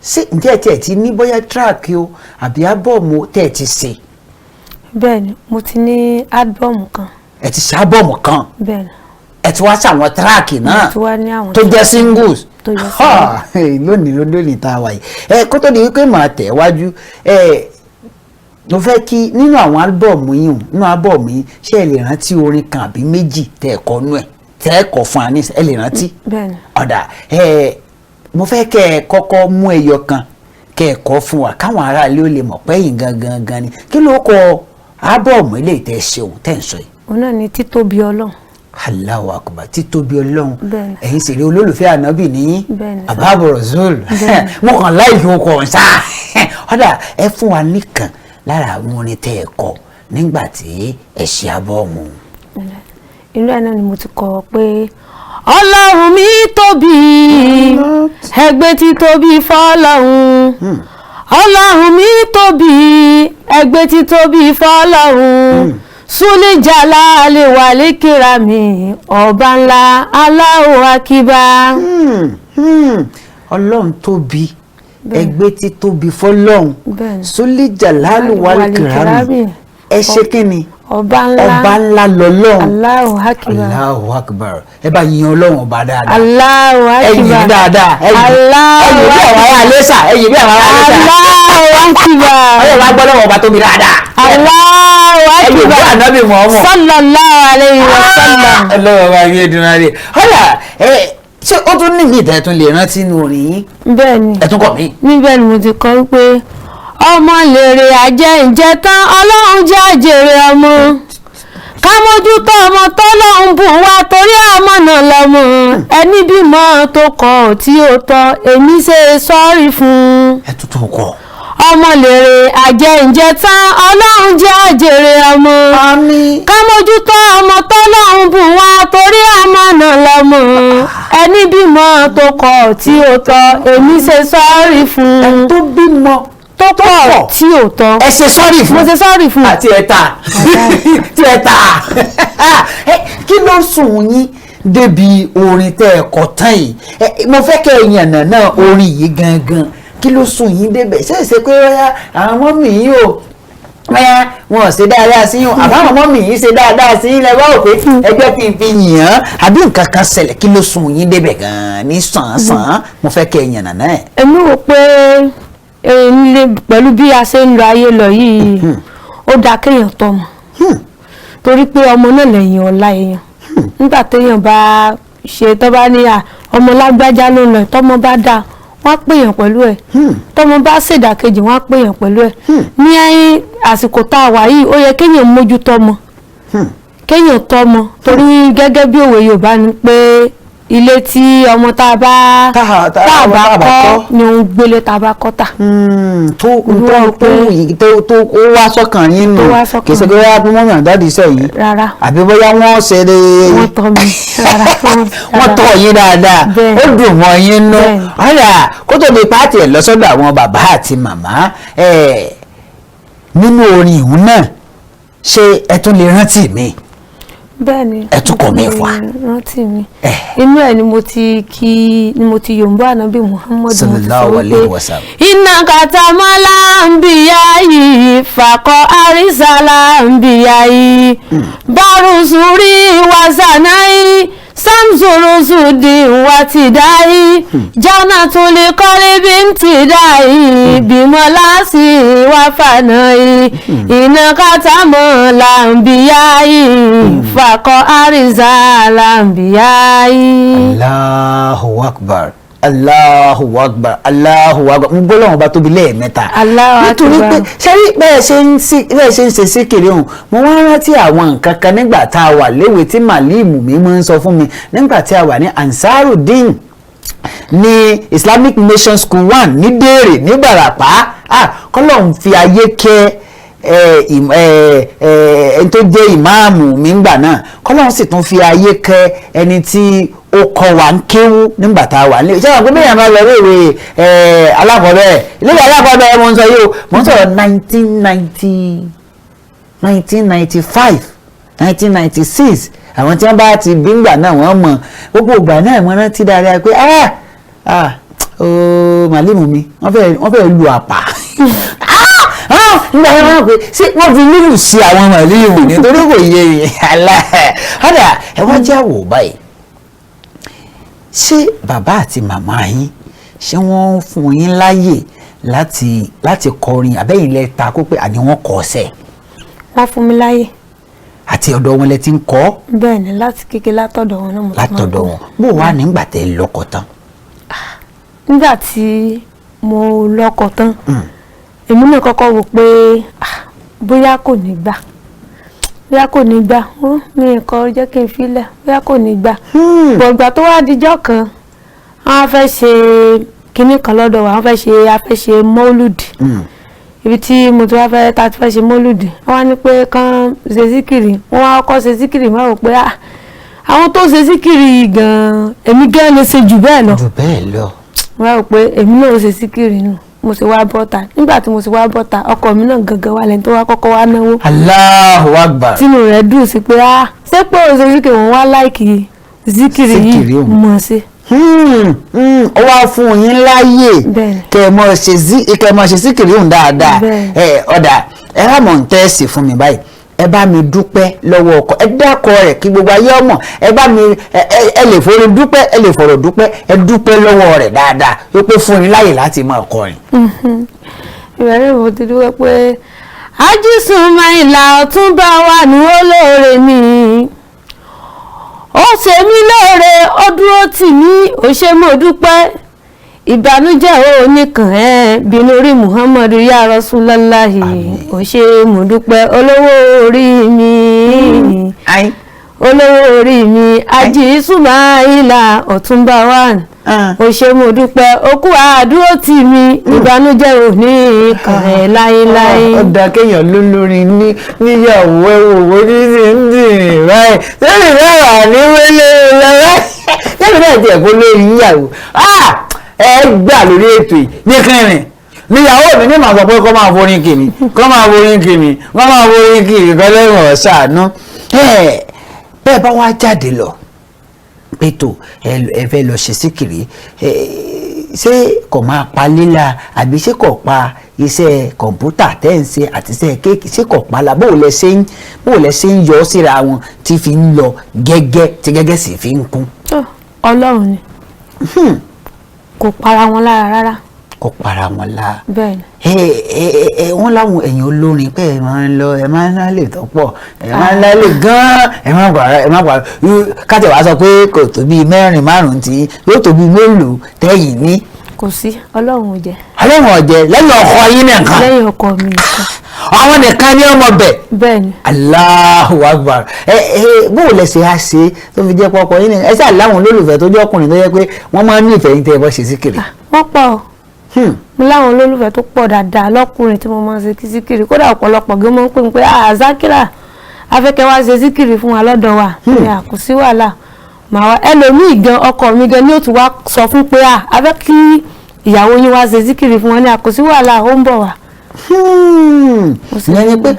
ṣé ǹjẹ́ ẹ ti ní bóyá track o àbí ábọ̀mù tẹ́ ẹ ti ṣe. bẹ́ẹ̀ni mo ti ní ábọ̀mù kan. ẹ ti ṣe ábọ̀mù kan. bẹ́ẹ̀ni. ẹ ti wá ṣàwọn tíráàkì náà tó jẹ́ singles lónìí tá a wà yìí kó tó di wípé màá tẹ̀ wájú mo fẹ́ kí nínú àwọn álbọ̀mù yìí nínú álbọ̀mù yìí ṣé ẹ lè rántí orin kan àbí méjì tẹ́ ẹ kọ nú ẹ̀ tẹ́ ẹ kọ fún anis ẹ lè rántí. bẹ́ẹ̀ni. ọ̀dà mo fẹ́ kẹ́ ẹ kọ́kọ́ mú ẹyọ kan kẹ́ ẹ kọ fún wa káwọn aráàlú ó lè mọ̀ pé yìí gangan ni kí ló kọ álbọ̀mù eléyìí tẹ́ ẹ ṣeun tẹ́ ẹ sọ yìí. òun náà ni títóbi Ọlọ́run. Allahu Akbar títóbi Ọlọ́run ẹ̀yin sì rí olólùfẹ́ ànábì ní Hababu Rosul mo kàn láìpẹ́ o kò ń sá ọ̀dà ẹ fún wa nìkan lára àwọn orin tẹ́ ẹ kọ nígbà tí ẹ ṣe ábọ́ọ̀mù. inú ẹ̀ náà ni mo ti kọ pé Ọlọ́run mi tóbi ẹgbẹ́ títóbi fọ́lọ́run Ọlọ́run mi tóbi ẹgbẹ́ títóbi fọ́lọ́run Súlì Jàlálì wàlí kìrámì ọba ńlá Allahu Akbar. Ọlọ́run tóbi ẹgbẹ́ tí tóbi fọlọ́run Súlì Jàlálì wàlí kìrámì ẹ ṣe kí ni. ọba ńlá lọ́lọ́run. Allahu akbar. Allahu akbar. Ẹ bá yin Ọlọ́run ọba dáadáa. Allahu akbar. ẹ̀yin dáadáa. Allahu bí àwọn ará lẹ́sà. ẹ̀yin bí àwọn ará lẹ́sà. Allahu akbar. ọyọ bá gbọ́ lọ́wọ́ ọba tóbi dáadáa. Allahu akbar. ẹ̀yin bí ànábì Muhammad. sallallahu alayhi wa sallam. ọlọ́wọ́ bá yé dùn náà rí. ọ̀là ṣé ó tún ní ìtẹ̀ tún lè rántí inú orin yín. bẹ́ẹ̀ni ẹ tún kọ̀ mí. níbẹ̀ ni mo ti kọ́ wípé ọmọ lèrè àjẹ́ ǹjẹ́ tán ọlọ́run jẹ́ àjèrè ọmọ ká mójútó ọmọ tọ́lọ́run bù wá torí ọmọ náà lọ́mọ ẹni bímọ tó kọ̀ tí ó tọ́ èmi ṣe sọ́ọ̀rì fún. ẹ tún tún kọ. ọmọ lèrè àjẹ́ ǹjẹ́ tán ọlọ́run jẹ́ àjèrè ọmọ ká mójútó ọmọ tọ́lọ́run bù wá torí ọmọ náà lọ́mọ ẹni bímọ tó kọ̀ tí ó tọ́ èmi ṣe sọ́ọ̀rì fún. ẹ tó bímọ tó pọ̀ tí ò tọ́. ẹ ṣe sọ́ọ̀rì fún. mo ṣe sọ́ọ̀rì fún. àti ẹ̀ta tí ẹ̀ta kí ló sùn yín débi orin tẹ́ ẹ kọ tán yìí mo fẹ́ kẹ́ ẹ yànnà náà orin yìí gangan kí ló sùn yín débẹ̀ ṣe é ṣe pé àwọn ọmọ mi yìí o wọn ò ṣe dáadáa sí yín àbáwọn ọmọ mi yìí ṣe dáadáa sí yín lẹ́wọ́ òpé ẹgbẹ́ kí n fi yìn án àbí nǹkan kan ṣẹlẹ̀ kí ló sùn yín débẹ̀ gan-an ní sàn-án mo fẹ́ kẹ́ ẹ yànnà náà. èmi rò pé pẹ̀lú bí a ṣe ń lo ayé lọ yìí ó dáa kéèyàn tọ́mọ torí pé ọmọ náà lẹ́yìn ọ̀la èèyàn nígbà téèyàn bá ṣe tó bá ní ọmọ lágbájá ló ń lọ tọ́mọ bá dáa wọ́n á pèèyàn pẹ̀lú ẹ̀ tọ́mọ bá ṣèdàkejì wọ́n á pèèyàn pẹ̀lú ẹ̀ ní àsìkò tá a wà yìí ó yẹ kéèyàn mójú tọ́mọ kéèyàn tọ́mọ torí gẹ́gẹ́ bí òwe Yorùbá ni pé ilé tí ọmọ tá a bá kọ́ ni òun gbélé tá a bá kọ́ tà. tó wá sọ́kàn yín nù kì í ṣe pé wọ́n á bí mọ́mí àdáàdì sọ yìí rárá àbí bóyá wọ́n ṣe é wọ́n tọ́ mi rárá wọ́n tọ́ yín dáadáa ó dùn mọ́ yín nú ọ̀rà kó tó di pàtì ẹ̀ lọ́sọ́dọ̀ àwọn bàbá àti màmá nínú orin ìhun náà ṣé ẹ tún lè rántí mi. bẹ́ẹ̀ni ẹ tún kọ mi fún wa. rántí mi inú ẹ ni mo ti yòǹbó ànábì Muhammadu sallallahu alaihi wasallam. iná kàtàmọ́lá ń bìyà yìí fàkọ́ àrísàlá ń bìyà yìí bárùsùrí wàsànáyì samsurusudi watidai janatul qalbi imtidai bimolasi wafanai inakatamo lambiyai faqo ariza lambiyai. Allahu akbar. Allahu akbar. Allahu akbar. N gbọ́ lọ́wọ́ bá tóbi lẹ́ẹ̀mẹ́ta. Allahu akbar. Nítorí pé ṣẹ́rí bẹ́ẹ̀ ṣe ń ṣe síkìrì ọ̀hún mo wá rántí àwọn nǹkan kan nígbà tá a wà léwe tí màlíìmù mi máa ń sọ fún mi nígbà tí a wà ní Ansarudeen ní Islamic Nation School 1 ní Dèrè ní Bàràpá kọ́lọ́hún fi ayé kẹ́ ẹni tó jẹ́ ìmáàmù mi ńgbà náà kọ́lọ́hún sì tún fi ayé kẹ́ ẹni tí ó kọ́ wa ń kéwú nígbà tá a wà nílé ìṣẹ́ àwọn gbé yàrá lọ léèwé alákọ̀ọ́bẹ̀rẹ̀ iléèwé alákọ̀ọ́bẹ̀rẹ̀ mo ń sọ yìí o mo ń sọ̀rọ̀ 1995 1996 àwọn tí wọ́n bá ti bí ńgbà náà wọ́n mọ̀ gbogbo ìgbà náà wọ́n rántí dáadáa pé màlímù mi wọ́n fẹ́ lu àpà nígbà yẹn wọ́n pè ṣé wọ́n fi lílù sí àwọn màlímù nítorí kò yé mi ọ̀dà ẹ wá jáwọ́ báyìí ṣé bàbá àti màmá yín ṣé wọ́n fún yín láyè láti kọrin àbẹ́yìn lẹ ta kó pé àní wọ́n kọ́ ọ̀sẹ̀. wọ́n fún mi láyè. àti ọ̀dọ̀ wọn lẹ ti ń kọ́. bẹ́ẹ̀ ni láti kékeré látọ̀dọ̀ wọn náà mo ti máa ń kọ́. látọ̀dọ̀ wọn bó wà nígbà tẹ́ lọ́kọ tán. nígbà tí mo lọ́kọ tán èmi náà kọ́kọ́ wò pé bóyá kò ní gbà mi nǹkan jẹ́ kí n filẹ̀ bóyá kò ní gbà gbọ̀ngbà tó wá dijọ́ kan wọ́n fẹ́ ṣe kinní kan lọ́dọ̀ wa wọ́n fẹ́ ṣe mọ́lùdì ibi tí mo ti wá fẹ́ ta ti fẹ́ ṣe mọ́lùdì wọ́n wá ní pé kán ṣe síkìrì wọ́n wá kọ́ ṣe síkìrì máa rò pé àwọn tó ṣe síkìrì gan-an èmi gan-an lè ṣe jù bẹ́ẹ̀ lọ wọ́n rò pé èmi náà ṣe síkìrì nù mo sì wá bọ́ta nígbà tí mo sì wá bọ́ta ọkọ mi náà gangan wà lẹ́ni tó wá kọ́kọ́ wá náwó. Allahu Akbar. tínú rẹ̀ dùn sí pé ṣé pé o ṣe síkìrì wọn wá láìkì síkìrì yìí mọ̀ sí. ó wá fún yín láàyè kẹ́ ẹ mọ̀ ṣe síkìrì yìí dáadáa ọ̀dà ẹ rà mọ̀ ń tẹ́sì fún mi báyìí ẹ bá mi dúpẹ́ lọ́wọ́ ọkọ ẹ dákọ rẹ̀ kí gbogbo ayé ọmọ ẹ bá mi ẹ lè forí dúpẹ́ ẹ lè fọ̀rọ̀ dúpẹ́ ẹ dúpẹ́ lọ́wọ́ rẹ̀ dáadáa wípé fún yín láyè láti máa kọrin. ìbẹ̀rẹ̀ mo ti dúpẹ́ pé ajísùn máìlà ọ̀túnba wà ní olóore mi ó ṣe mí lóore ó dúró tì mí ó ṣe mo dúpẹ́ ìbànújẹ́ ò nìkan bínú rí muhammadu ya rasulallahi ó ṣe mo dúpẹ́ olówó orí mi olówó orí mi ají Ismaila ọ̀túnba wà ó ṣe mo dúpẹ́ okú àdúró tì mí ìbànújẹ́ ò nìkan láéláé. ó dá kéèyàn lólórin níyàwó ẹwò orí sí ń dìrín báyìí lórí náà ní wọlé lọ́wọ́ lẹ́yìn náà ti ẹ̀kọ́ lórí níyàwó ẹ gbà lórí ètò yìí ní kẹrin níyàwó mi ní màá sọ pé kọ́ máa forin kìíní kọ́ máa forin kìíní kọ́ máa forin kìíní kọ́ lẹ́yìn ọ̀sánú bẹ́ẹ̀ bá wá jáde lọ ètò ẹ fẹ́ lọ ṣe síkìrì ṣé kò máa pa líla àbí ṣé kò pa iṣẹ́ kọ̀ǹpútà tẹ́ ń ṣe àti iṣẹ́ kéèkì ṣé kò pa la bó lẹ ṣe ń yọ síra wọn tí fi ń lọ gẹ́gẹ́ tí gẹ́gẹ́ sì fi ń kún. Ọlọ́run ni kò para wọn lára rárá. kò para wọn lára. bẹ́ẹ̀ni. wọ́n láwọn èèyàn olórin pé ẹ máa ń lọ ẹ máa ń lálẹ́ tó pọ̀ ẹ máa ń lálẹ́ gan-an ẹ máa gbàrà kájọ wá sọ pé kò tó bíi mẹ́rin márùn-ún tí yóò tó bíi mélòó tẹ́yìn ní. kò sí Ọlọ́run ò jẹ́. Ọlọ́run ò jẹ́ lẹ́yìn ọkọ yín nìkan. lẹ́yìn ọkọ mi nìkan. àwọn nìkan ní ọmọ bẹ̀. bẹ́ẹ̀ni. Allahu Akbar bó o lẹ ṣe á ṣe tó fi jẹ́ pọ́kọ yín nìkan ẹ ṣáà láwọn olólùfẹ́ tó jẹ́ ọkùnrin tó yẹ pé wọ́n máa ń ní ìfẹ́ yín tẹ́ ẹ bọ́ ṣe síkìrì. wọ́n pọ̀ mo láwọn olólùfẹ́ tó pọ̀ dáadáa lọ́kùnrin tí mo máa ń ṣe síkìrì kódà ọ̀pọ̀lọpọ̀ gé mọ́ ń pè ń pé Zakira afẹ́kẹ́ wá ṣe síkìrì fún wa lọ́dọ̀ wa kò sí wàhálà màá wá ẹlòmíì gan ọkọ mi gan ni ó tún wá sọ fún pé afẹ́ kí ìyàwó yín wá ṣe síkìrì fún wọn ní kò sí wàhálà ó ń bọ̀ wá. ìyẹn ni pé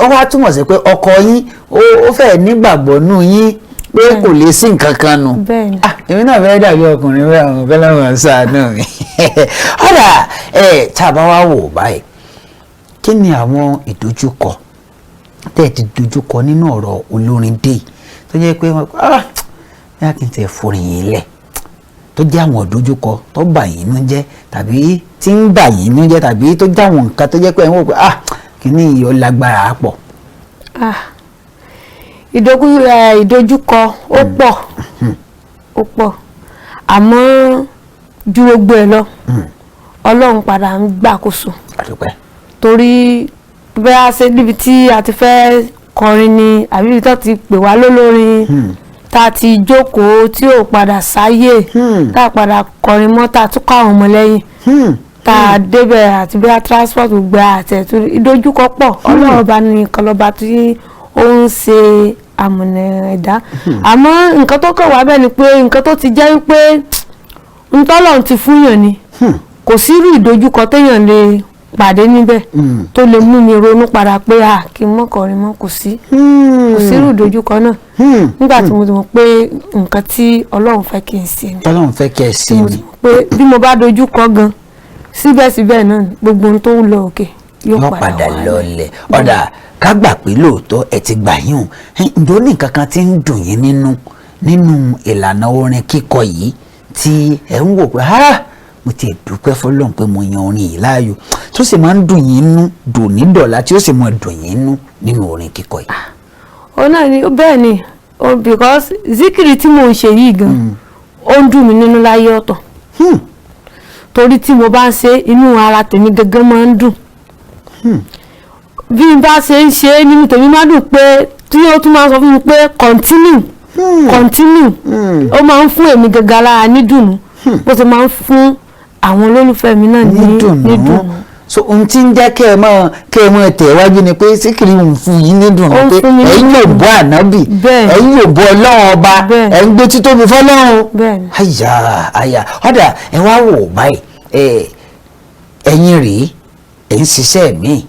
ó wá túmọ̀ sí pé ọkọ yín ó fẹ́ nígbàgbọ́ nù yín pé kò lè sí nǹkan kan nù. èmi náà fẹ́ dàbí ọkùnrin bẹ́ẹ̀ àwọn ọ̀gá láwọn ṣàánú mi. ọ̀rà tá a bá wá wò báyìí kí ni àwọn ìdojúkọ tẹ́ ẹ ti dojúkọ nínú ọ̀rọ̀ olórin dé tó jẹ́ pé bóyá kí n tẹ̀ forin yìí lẹ̀ tó jẹ́ àwọn ìdojúkọ tó bà yín nú jẹ́ tàbí tí ń bà yín nú jẹ́ tàbí tó jẹ́ àwọn nǹkan tó jẹ́ pé ẹ̀ ń wò pé kí ni ìyọ́ lágbára pọ̀. ìdojúkọ ó pọ̀ àmọ́ ju gbogbo ẹ̀ lọ Ọlọ́run padà ń gbàkóso torí bí a ṣe níbi tí a ti fẹ́ kọrin ni àbí ibi tó ti pè wá lólórin tá a ti jókòó tí ò padà sáyè tá a padà kọrin mọ́ tá a tún kọ́ àwọn ọmọ lẹ́yìn tá a débẹ̀ àti bí a transport gbé àtẹ̀tù ìdojúkọ pọ̀ Ọlọ́run bá ní nǹkan lọ́ba tí ó ń ṣe àmọ̀nà ẹ̀dá àmọ́ nǹkan tó kàn wá bẹ́ẹ̀ ni pé nǹkan tó ti jẹ́ wípé ntọ́lọ́run ti fúnyàn ni kò sí irú ìdojúkọ téèyàn lè pàdé níbẹ̀ tó lè mú mi ronú padà pé kí n mọ́kọrin mọ́ kò sí irú ìdojúkọ náà nígbà tí mo ti mọ̀ pé nǹkan tí Ọlọ́run fẹ́ kí n ṣe ni Ọlọ́run fẹ́ kí ẹ ṣe ni pé bí mo bá dojúkọ gan síbẹ̀síbẹ̀ náà gbogbo ohun tó ń lọ òkè yóò padà lọlẹ̀ ọ̀dà ká gbà pé lóòótọ́ ẹ ti gbà yín o ǹjọ́ ní nǹkan kan tí ń dùn yín nínú ìlànà orin kíkọ yìí tí ẹ ń wò pé mo ti dúpẹ́ fọlọ́run pé mo yan orin yìí láàyò tó sì máa ń dùn yín nú dùn ní dọ̀la tí ó sì máa dùn yín nú nínú orin kíkọ yìí. ó náà ni bẹ́ẹ̀ ni because zikiri tí mo ń ṣe yìí gan ó ń dùn mí nínú láyé ọ̀tọ̀ torí tí mo bá ń ṣe inú ara tèmi gangan máa ń dùn bí n bá ṣe ń ṣe nínú tèmi máa dùn pé tí ó tún máa sọ fún mi pé continue ó máa ń fún èmi gangan lára nídùnnú bó ṣe máa ń fún àwọn olólùfẹ́ mi náà nídùnnú. so ohun tí ń jẹ́ kẹ́ ẹ mọ́ tẹ̀wájú ni pé síkìrì ń fún yín nídùnnú pé ẹ̀yin yóò bọ́ ànábì ẹ̀yin yóò bọ́ ọlọ́run ọba ẹ̀ ń gbé títóbi fọlọ́run. àyà ọ̀dà ẹ wá wò báyìí ẹ̀yin rèé ẹ̀ ń ṣiṣẹ́ mi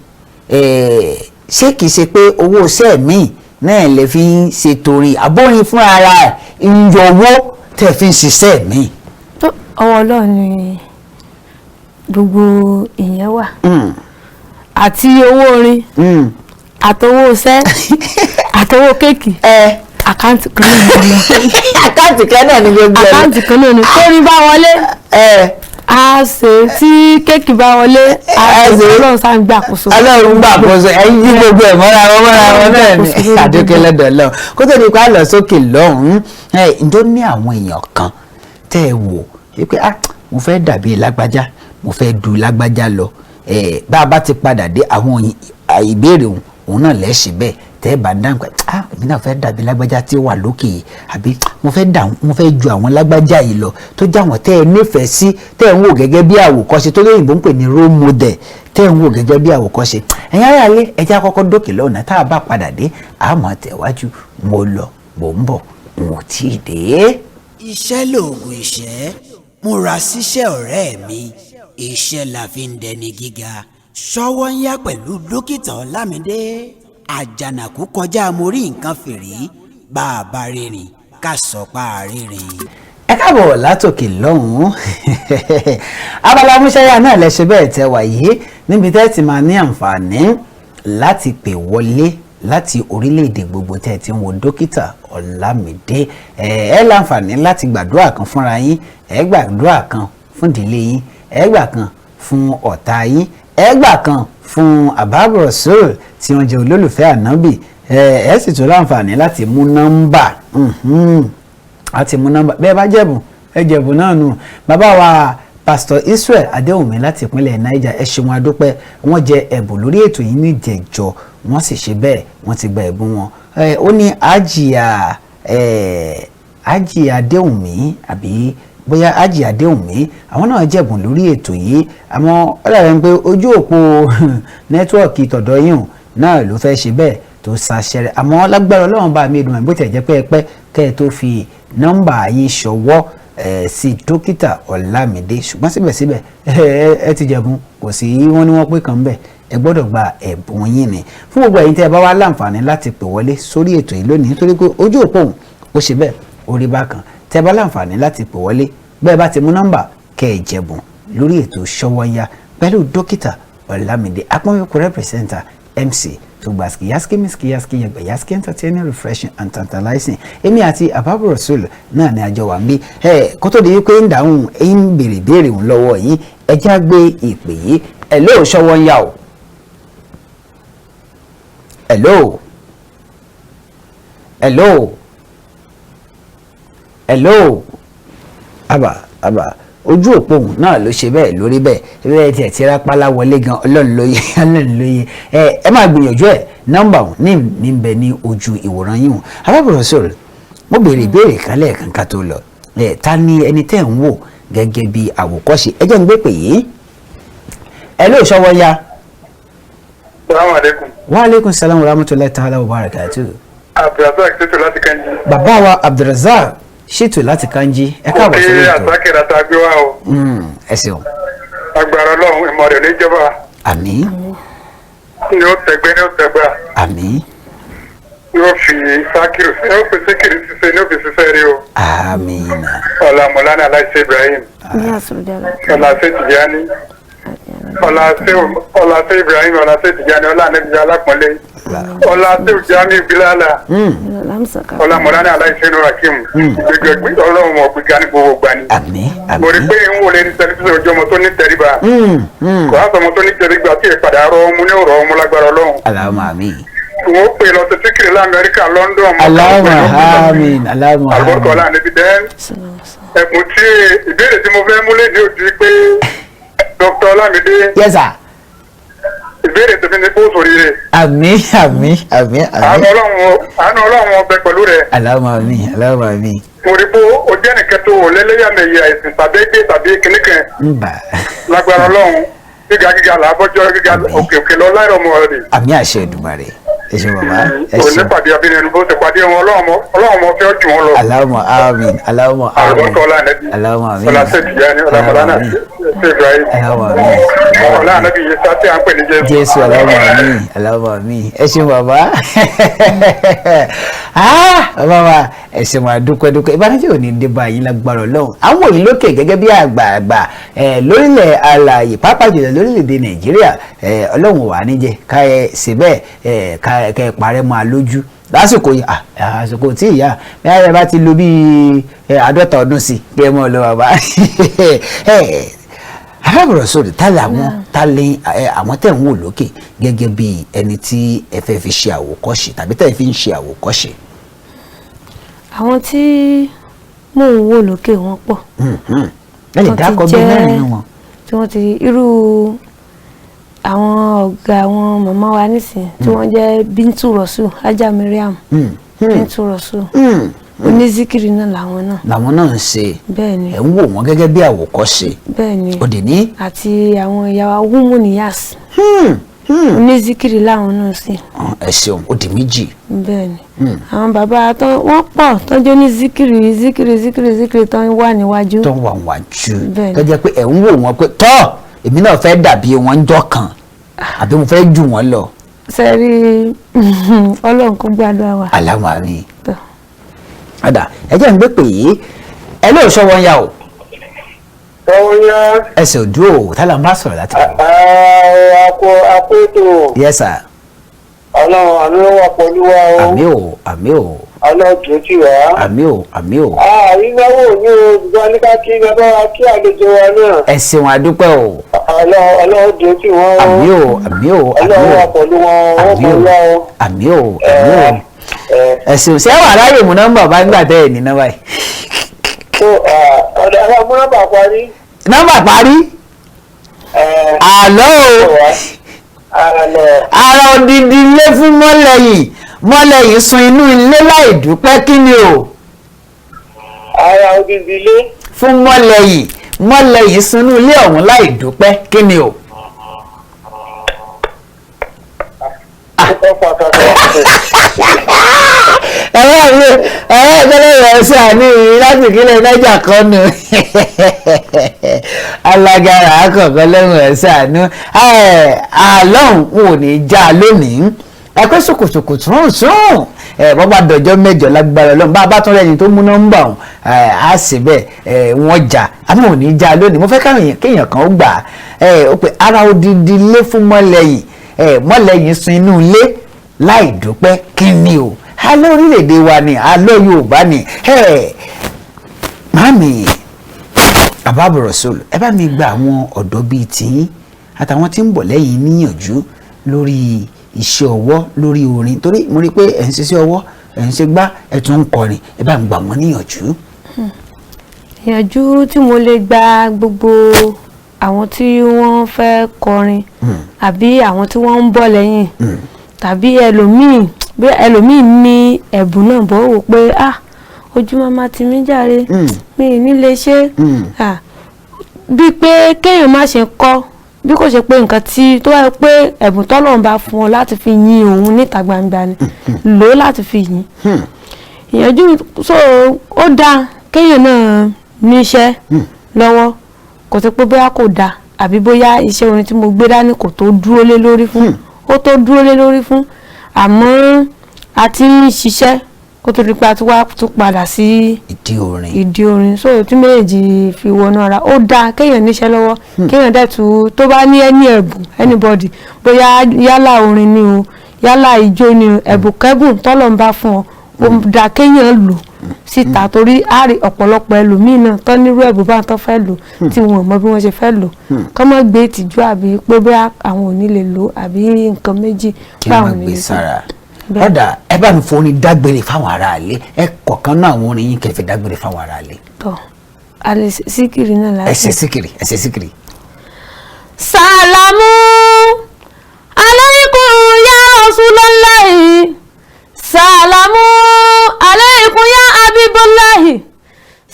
ṣé kìí ṣe pé owó iṣẹ́ mi náà lè fi ń ṣètòrí àbórin fún ara ẹ̀ ń yọ owó tẹ̀ fi ń ṣiṣẹ́ mi. ọwọ́ Ọlọ́run ni gbogbo ìyẹn wà àti owó orin àtowó iṣẹ́ àtowó kéèkì àkáǹtì kan náà ni àkáǹtì kan náà ni gbogbo ẹ̀. àkáǹtì kan náà ni torí bá wọlé a ṣe tí kéèkì bá wọlé a ṣe Ọlọ́run sáà ń gbàkóso. Ọlọ́run gbàkóso ẹ̀yin ní gbogbo ẹ̀ mọ́ra wọn náà ni àdókè lọ́dọ̀ lọ kó tó di pa lọ sókè lọ́hùn-ún ǹjọ́ ní àwọn èèyàn kan tẹ́ ẹ wò pé mo fẹ́ dàbí lágbájá mo fẹ́ du lágbájá lọ bá a bá ti padà dé àwọn ìbéèrè òun náà lẹ́sìn bẹ́ẹ̀ tẹ́ ẹ bá dáhùn pé èmi náà fẹ́ dàbí lágbájá tí ó wà lókè yìí àbí mo fẹ́ ju àwọn lágbájá yìí lọ tó jẹ́ àwọn tẹ́ ẹ nífẹ̀ẹ́ sí tẹ́ ẹ ń wò gẹ́gẹ́ bí àwòkọ́ṣe tó lóyìnbó ń pè ní role model tẹ́ ẹ ń wò gẹ́gẹ́ bí àwòkọ́ṣe ẹ̀yin ará ilé ẹjẹ́ àkọ́kọ́ dókè lọ́nà tá a bá padà dé àmọ́ tẹ̀wájú mo lọ mò ń bọ̀ n ò tí ì dé. iṣẹ́ lòògùn ìṣẹ́ múra síṣẹ́ ọ̀rẹ́ mi iṣẹ́ la fi ń dẹni gíga Sówónyá pẹ̀lú dókítà Ọlámidé àjànàkú kọjá mo rí nǹkan fìrí bá a bá rìnrìn ká sọ pa àrìnrìn. ẹ káàbọ̀ látòkè lọ́hùn-ún abala amúṣẹ́yà náà lẹ́sẹ̀ bẹ́ẹ̀ tẹ́ wà yìí níbi tẹ́ ti máa ní àǹfààní láti pè wọlé láti orílẹ̀-èdè gbogbo tẹ́ ti ń wo dókítà Ọlámidé ẹ láǹfààní láti gbàdúrà kan fúnra yín ẹ gbàdúrà kan fún ìdílé yín ẹ gbà kan fún ọ̀tá yín ẹ gbà kan fún Hababu Rosul tí wọ́n jẹ́ olólùfẹ́ ànábì ẹ sì tún láǹfààní láti mú nọ́mbà àti mú nọ́mbà bẹ́ẹ̀ bá jẹ̀bù ẹ jẹ̀bù náà nù bàbá wa Pastor Israel Adéwùmí láti ìpínlẹ̀ Niger ẹ ṣeun adúpẹ́ wọ́n jẹ ẹ̀bùn lórí ètò yìí ní ìjẹ̀jọ́ wọ́n sì ṣe bẹ́ẹ̀ wọ́n ti gba ẹ̀bùn wọn ó ní Àjìyà Adéwùmí àbí bóyá Àjìyà Adéwùmí àwọn náà jẹ̀bùn lórí ètò yìí àmọ́ ó dàbí pé ojú òpó nẹ́tíwọ̀kì tọ̀dọ̀ yìí náà ló fẹ́ ṣe bẹ́ẹ̀ tó ṣàṣẹrẹ àmọ́ lágbára Ọlọ́run bá mi dùn bó tiẹ̀ jẹ́ pé ẹ pẹ́ kẹ́ ẹ tó fi nọ́mbà yín ṣọwọ́ sí dókítà Ọlámidé ṣùgbọ́n síbẹ̀síbẹ̀ ẹ ti jẹ̀bùn kò sí wọ́n ní wọ́n pé kan bẹ́ẹ̀ ẹ gbọ́dọ̀ gba ẹ̀bùn yín ni fún gbogbo ẹ̀yin tí ẹ bá wá láǹfààní láti pè wọlé sórí ètò yìí lónìí nítorí pé ojú òpó òun ó ṣe bẹ́ẹ̀ orí bákan tí ẹ bá láǹfààní láti pè wọlé bẹ́ẹ̀ bá ti mú nọ́mbà kẹ́ ẹ jẹ̀bùn lórí ètò Sówónyá pẹ̀lú dókítà Ọlámidé apọ́nmẹ́kù rẹ́pẹ̀sẹ̀ntà MC tó gba skiyaski miskiyaski yẹgbẹ yaski entertaining refreshing and tantalizing èmi àti Hababu Rosul náà ni àjọ wà ń bí kó tó di wípé ń dáhùn ń béèrè béèrè òun lọ́wọ́ yìí ẹjá gbé ìpè yìí hello Sówónyá o hello àbà ojú òpó òun náà ló ṣe bẹ́ẹ̀ lórí bẹ́ẹ̀ tiẹ̀ ti rápálá wọlé gan Ọlọ́run lóye ẹ máa gbìyànjú ẹ̀ nọ́mbà òun ní bẹ ní ojú ìwòran yìí hùn Hababu Rosul mo béèrè ìbéèrè kan lẹ́ẹ̀kan ká tó lọ ta ni ẹni tẹ́ ń wò gẹ́gẹ́ bí àwòkọ́ṣe ẹ jẹ́ ń gbé pè yìí hello Sówónyá. Assalamu alaikum. Wa alaikum salam wa rahmatullahi ta'ala wa barakatuh. Abdulrazak Ṣètò láti Kanji. Bàbá wa Abdulrazak Ṣètò láti Kanji ẹ káàbọ̀ sí ètò. Òkè àtàkìrà tá a gbé wá o. Ẹ ṣeun. Agbára Ọlọ́run ìmọ̀ rẹ̀ níjọba. Àmín. Ni ó tẹ̀gbẹ́ ní ó tẹ̀gbà. Àmín. Yóò fi sákìrì yóò fi síkìrì ṣiṣẹ́ ní ó fi ṣiṣẹ́ rí o. Àmín. Ọlá Mọ̀lánà Aláìsí Ibrahim. Ọlá Ṣé Tìjání. Ọlá Ṣé Ibrahim Ọlá Ṣé Tìjání Ọlá Ànẹ́bí Alápọ̀nlé. Ọlá Ṣé Òjàmí Bílálà. Ọlá Mọ̀lánà Aláìsí Rakim. Ìgbẹ́gbẹ́ Ọlọ́run mọ̀ gbígbá ní gbogbo gbà ní. Àmín. Mo rí pé ń wọlé ní tẹlifíṣàn ojú ọmọ tó ní tẹríba. Kò á sọ ọmọ tó ní tẹríba tí ìpadà rọ ọmú ní ọ̀rọ̀ ọmú lágbára Ọlọ́run. Allahumma àmín. Wọ́n pè lọ sí síkìrì lamẹ́ríkà London. Allahumma àmín. Allahumma àmín. Àlùbọ́sọ̀ ọ̀la níbi dẹ́. Ẹ̀bùn tí ìbéèrè tí mo fẹ́ múlẹ̀ ní òjú pé Dr. Ọlámidé. Yes sir. Ìbéèrè tó fi ní kó sórí rẹ̀. Àmín. Àánú Ọlọ́run ọbẹ̀ pẹ̀lú rẹ̀. Allahumma àmín. Mo rí pé o jẹ́ nìkan tó lẹ́lẹ́yàmẹ̀yà ẹ̀sìn tàbí ẹgbẹ́ tàbí kìnnìkan. Lágbára Ọlọ́run gíga làbọ́jọ́ gíga òkè lọ láìrọ̀ mọ́ rẹ̀. Àmín àṣẹ Èdùmàrè. ẹ ṣé bàbá ẹ o ṣé. ní pàdé abínú bó ti pàdé wọn ọlọ́run mọ fi ọ́ jù wọn lọ. Allahumma amin Allahumma amin àlùbọ́sọ̀ ọlá ànẹ́bí Allahumma amin ọlá ṣètì yá ni ọlá mọ̀lánà ṣe Ibrahim Allahumma amin ọlá ànẹ́bí yìí sá tí à ń pè ní Jésù Allahumma amin Allahumma amin ẹ ṣé bàbá bàbá wa ẹ ṣé máa dúpẹ́ ìbánújẹ́ ò ní dé bá yín lágbára Ọlọ́run àwọn òyìn lókè gẹ́gẹ́ bí àgbààgbà lórílẹ̀ alààyè pàápàá jùlọ lórílẹ̀‐èdè Nàìjíríà Ọlọ́run wà níjẹ́ ká ẹ síbẹ̀ ká ẹ parẹ́ máa lójú lásìkò yìí àsìkò tí ìyá bẹ́ẹ̀ rẹ bá ti lo bíi 50 ọdún sí kí ẹ mọ̀ lọ bàbá arábìnrin sọ̀rọ̀ ta lè àwọn tẹ̀ ń wò lókè gẹ́gẹ́ bí ẹni tí ẹ fẹ́ fi ṣe àwòkọ́ṣe tàbí tẹ̀ fi ń ṣe àwòkọ́ṣe. àwọn tí mò ń wò lókè wọn pọ̀. ẹ lè dákọ̀ bí mẹ́rin wọn. tí wọ́n ti irú àwọn ọ̀gá àwọn màmá wa nísìnyí tí wọ́n jẹ́ Bíntu Rasul Ajá Mariam Bíntu Rasul onízíkìrì náà làwọn náà ń ṣe. bẹ́ẹ̀ni ẹ ń wò wọ́n gẹ́gẹ́ bí àwòkọ́ṣe. bẹ́ẹ̀ni òdì ní. àti àwọn ìyàwó Umu Niyas onízíkìrì làwọn náà ṣe. ẹ ṣeun òdì méjì. bẹ́ẹ̀ni àwọn bàbá wọ́n pọ̀ tọ́jú ní zíkìrì tó ń wà níwájú. tó ń wà wájú tó jẹ́ pé ẹ ń wò wọ́n pé tọ́ èmi náà fẹ́ dàbí wọn ń jọ kan àbí mo fẹ́ jù wọ́n lọ. sẹ́rí Ọlọ́run kó gbàdúrà wa. Allahumma amin. Ada ẹ jẹ́ ń gbé pè yìí ẹ lóò Ṣọ́wọ́nyá o. Ṣọ́wọ́nyá. ẹsẹ̀ òdú o tálà ń bá sọ̀rọ̀ láti. àpótò. Yes sir. Ọlọ́run àmì wà pẹ̀lú wa o. àmì o. Ọlọ́dún tí wá. àmì o. ìnáwó ní o ṣùgbọ́n ní ká kí bàbá wa kí àlejò wa náà. ẹ ṣeun àdúpẹ́ o. Ọlọ́dún tí wọ́n. àmì o. Ọlọ́run wà pẹ̀lú wọn wọ́n pẹ̀lú wa o. àmì o. ẹ̀sìn ṣé wà láyè mú nọ́mbà bá gbà tẹ́ ẹ̀ ní nọ́mbà yìí. ọ̀dọ̀ àwọn mú nọ́mbà parí. nọ́mbà parí. àlọ́ o. ara odidi ilé fún mọ́lẹ́yìn sun inú ilé láì dúpẹ́ kí ni o. ara odidi ilé. fún mọ́lẹ́yìn sun inú ilé ọ̀hún láì dúpẹ́ kí ni o. ìpínlẹ̀ rẹ̀ ṣàní láti ìpínlẹ̀ Niger kan nù alágara àkọ́kọ́ lẹ́hìn rẹ̀ ṣàánú àlọ́hùn ò ní já lónìí ẹ̀kọ́ ṣòkòṣòkò sùn bọ́ bá dọjọ́ mẹ́jọ lágbára Ọlọ́run bá bá tún rẹ́ni tó mú nọ́mbà ọ̀hún á sì bẹ́ẹ̀ wọ́n jà àmọ́ ò ní já lónìí mo fẹ́ kéèyàn kan ó gbà ó pé ara odidi ilé fún mọ́lẹ́yìn sun inú ilé láì dúpẹ́ kí ni o alẹ́ orílẹ̀-èdè wa ni alẹ́ Yorùbá ni màámi Hababu Rosul ẹ bá mi gba àwọn ọ̀dọ́ bíi tiyín àtàwọn tí ń bọ̀ lẹ́yìn níyànjú lórí iṣẹ́ ọwọ́ lórí orin torí mo rí i pé ẹ̀ ń ṣiṣẹ́ ọwọ́ ẹ̀ ń ṣe gbá ẹ̀ tún ń kọrin ẹ bá mi gbà wọ́n níyànjú. ìyànjú tí mo lè gba gbogbo àwọn tí wọ́n fẹ́ kọrin àbí àwọn tí wọ́n ń bọ̀ lẹ́yìn tàbí ẹlòmíì ní ẹ̀bùn náà bọ́ wò pé ojú mama ti mí jàre mi ì ní lè ṣe bíi pé kéèyàn má ṣe kọ́ bí kò ṣe pé nǹkan tí tó wáyé pé ẹ̀bùn tọ́lọ́run bá fún ọ láti fi yin òun níta gbangba ni lò ó láti fi yin ìyànjú so ó dáa kéèyàn náà níṣẹ́ lọ́wọ́ kò sí pé bóyá kò dáa àbí bóyá iṣẹ́ orin tí mo gbé dání kò tó dúró lé lórí fún ó tó dúró lé lórí fún àmọ́ a ti ń ṣiṣẹ́ kó tó di pé a ti wá tún padà sí ìdí orin so tí méjèèjì fi wọnú ara ó dáa kéèyàn níṣẹ́ lọ́wọ́ kéèyàn dẹ̀tú tó bá ní ẹni ẹ̀bùn anybody bóyá yálà orin ni o yálà ijó ni o ẹ̀bùn kẹ́bùn tọ́lọ̀ ń bá fún ọ ó dáa kéèyàn lò síta torí àárí ọ̀pọ̀lọpọ̀ ẹlòmíì náà tán nírú ẹ̀bùn bá tán fẹ́ lò tí wọn ò mọ bí wọ́n ṣe fẹ́ lò kọ́ mọ́ gbé ìtìjú àbí pé bóyá àwọn ò ní lè lò àbí nǹkan méjì báwọn ò ní lè lò. ọ̀dà ẹ bá mi forin dágbére fáwọn aráalé ẹ kọ̀ọ̀kan náà àwọn orin yín kẹfẹ́ dágbére fáwọn aráalé. tọ́ alẹ́ síkìrì náà láti. ẹsẹ̀ síkìrì. sàlámù aláìkùn yá Rasulullahi sàlámù aláìkùn yá Habibullahi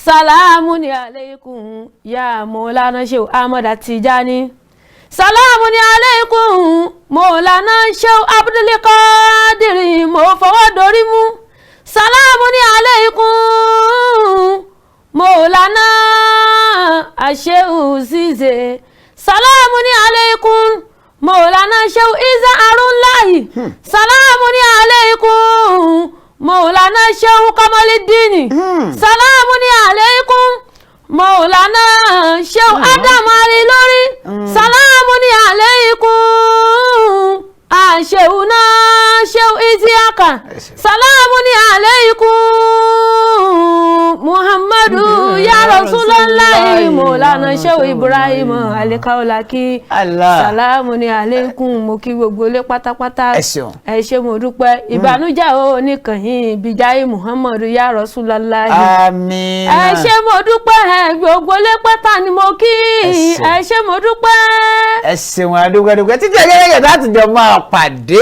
sàlámù ní aláìkùn yá Maulana Shehu Ahmad Tijani salamu ni aleikum Maulana Sheikh Abdul Qadir mo fọwọ́ dorí mú salamu ni aleikum Maulana Sheikh Zize salamu ni aleikum Maulana Sheikh Isa Arunlahi salamu ni aleikum Maulana Sheikh Kamaluddin salamu ni aleikum Maulana Sheikh Adam Alilori salamu ni aleikum Sheikhuna Sheikh Isiaka salamu ni aleikum Muhammadu ya Rasulallah Maulana Sheikh Ibrahim Alikaolaki salamu ni aleikum mo kí gbogbo lé pátápátá ẹ ṣé mo dúpẹ́ ìbànújẹ́ o níkànnì bijayi Muhammadu ya Rasulallah àmín ẹ ṣé mo dúpẹ́ gbogbo lé pátá ni mo kí ẹ ṣé mo dúpẹ́ ẹ ṣeun adúgbẹ́dúgbẹ́ títí ẹgẹ́gẹ́ láti jọ máa pàdé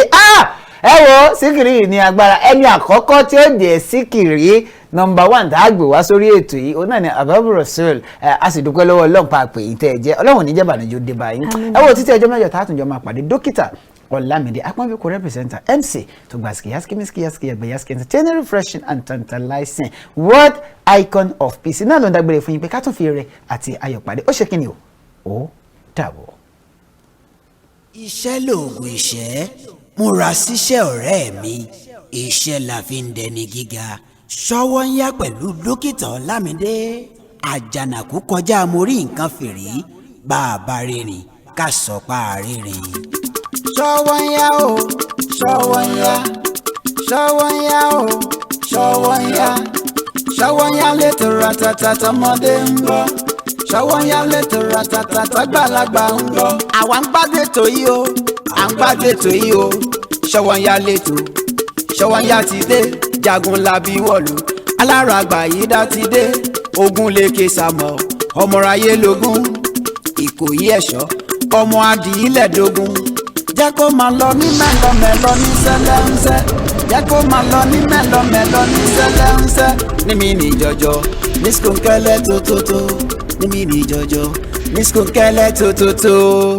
ẹ wo Síkìrì yìí ní agbára ẹni àkọ́kọ́ tí ó jẹ́ Síkìrì number 1 tá a gbé wá sórí ètò yìí òun náà ni Hababu Rosul a sì dúpẹ́ lọ́wọ́ Ọlọ́run pàápàá èyí tẹ́ ẹ jẹ́ Ọlọ́run níjẹ́ bànújẹ́ dé báyìí ẹ wo títí ẹjọ́ mẹ́jọ tá a tún jọ máa pàdé dókítà Olamide Akpọ́nbẹ́kọ representer MC tó gba skiyaski entertaining refreshing and tantalizing world icon of peace náà ló ń dágbére fún yín pé ká tún fi rẹ àti ayọ̀ pàdé ó ṣe kí ni ó dàbọ̀. iṣẹ́ lòògùn ìṣẹ́ múra síṣẹ́ ọ̀rẹ́ mi iṣẹ́ la fi ń dẹni gíga Sówónyá pẹ̀lú dókítà Olamide àjànàkú kọjá mo rí nǹkan fìrí bá a bá rìnrìn ká sọ pa àrìnrìn. Sówónyá o Sówónyá Sówónyá o Sówónyá Sówónyá létò ratata tọmọdé ń gbọ́ Sówónyá létò ratata tàgbàlagbà ń gbọ́ àwa ń gbádùn ètò yìí o à ń gbádùn ètò yìí o Sówónyá létò Sówónyá ti dé Jagunlabi wọ̀lú alára àgbàyídá ti dé ogun lèkè sàmọ̀ ọmọráyé lógún Ìkòyí ẹ̀ṣọ́ ọmọ adìyílẹ̀ dógún jẹ́ kó máa lọ ní mẹ́lọmẹ́lọ ní sẹ́lẹ̀ńsẹ́ jẹ́ kó máa lọ ní mẹ́lọmẹ́lọ ní sẹ́lẹ̀ńsẹ́ nímí ní jọjọ ní skunkẹ́lẹ́ tótótó nímí ní jọjọ ní skunkẹ́lẹ́ tótótó.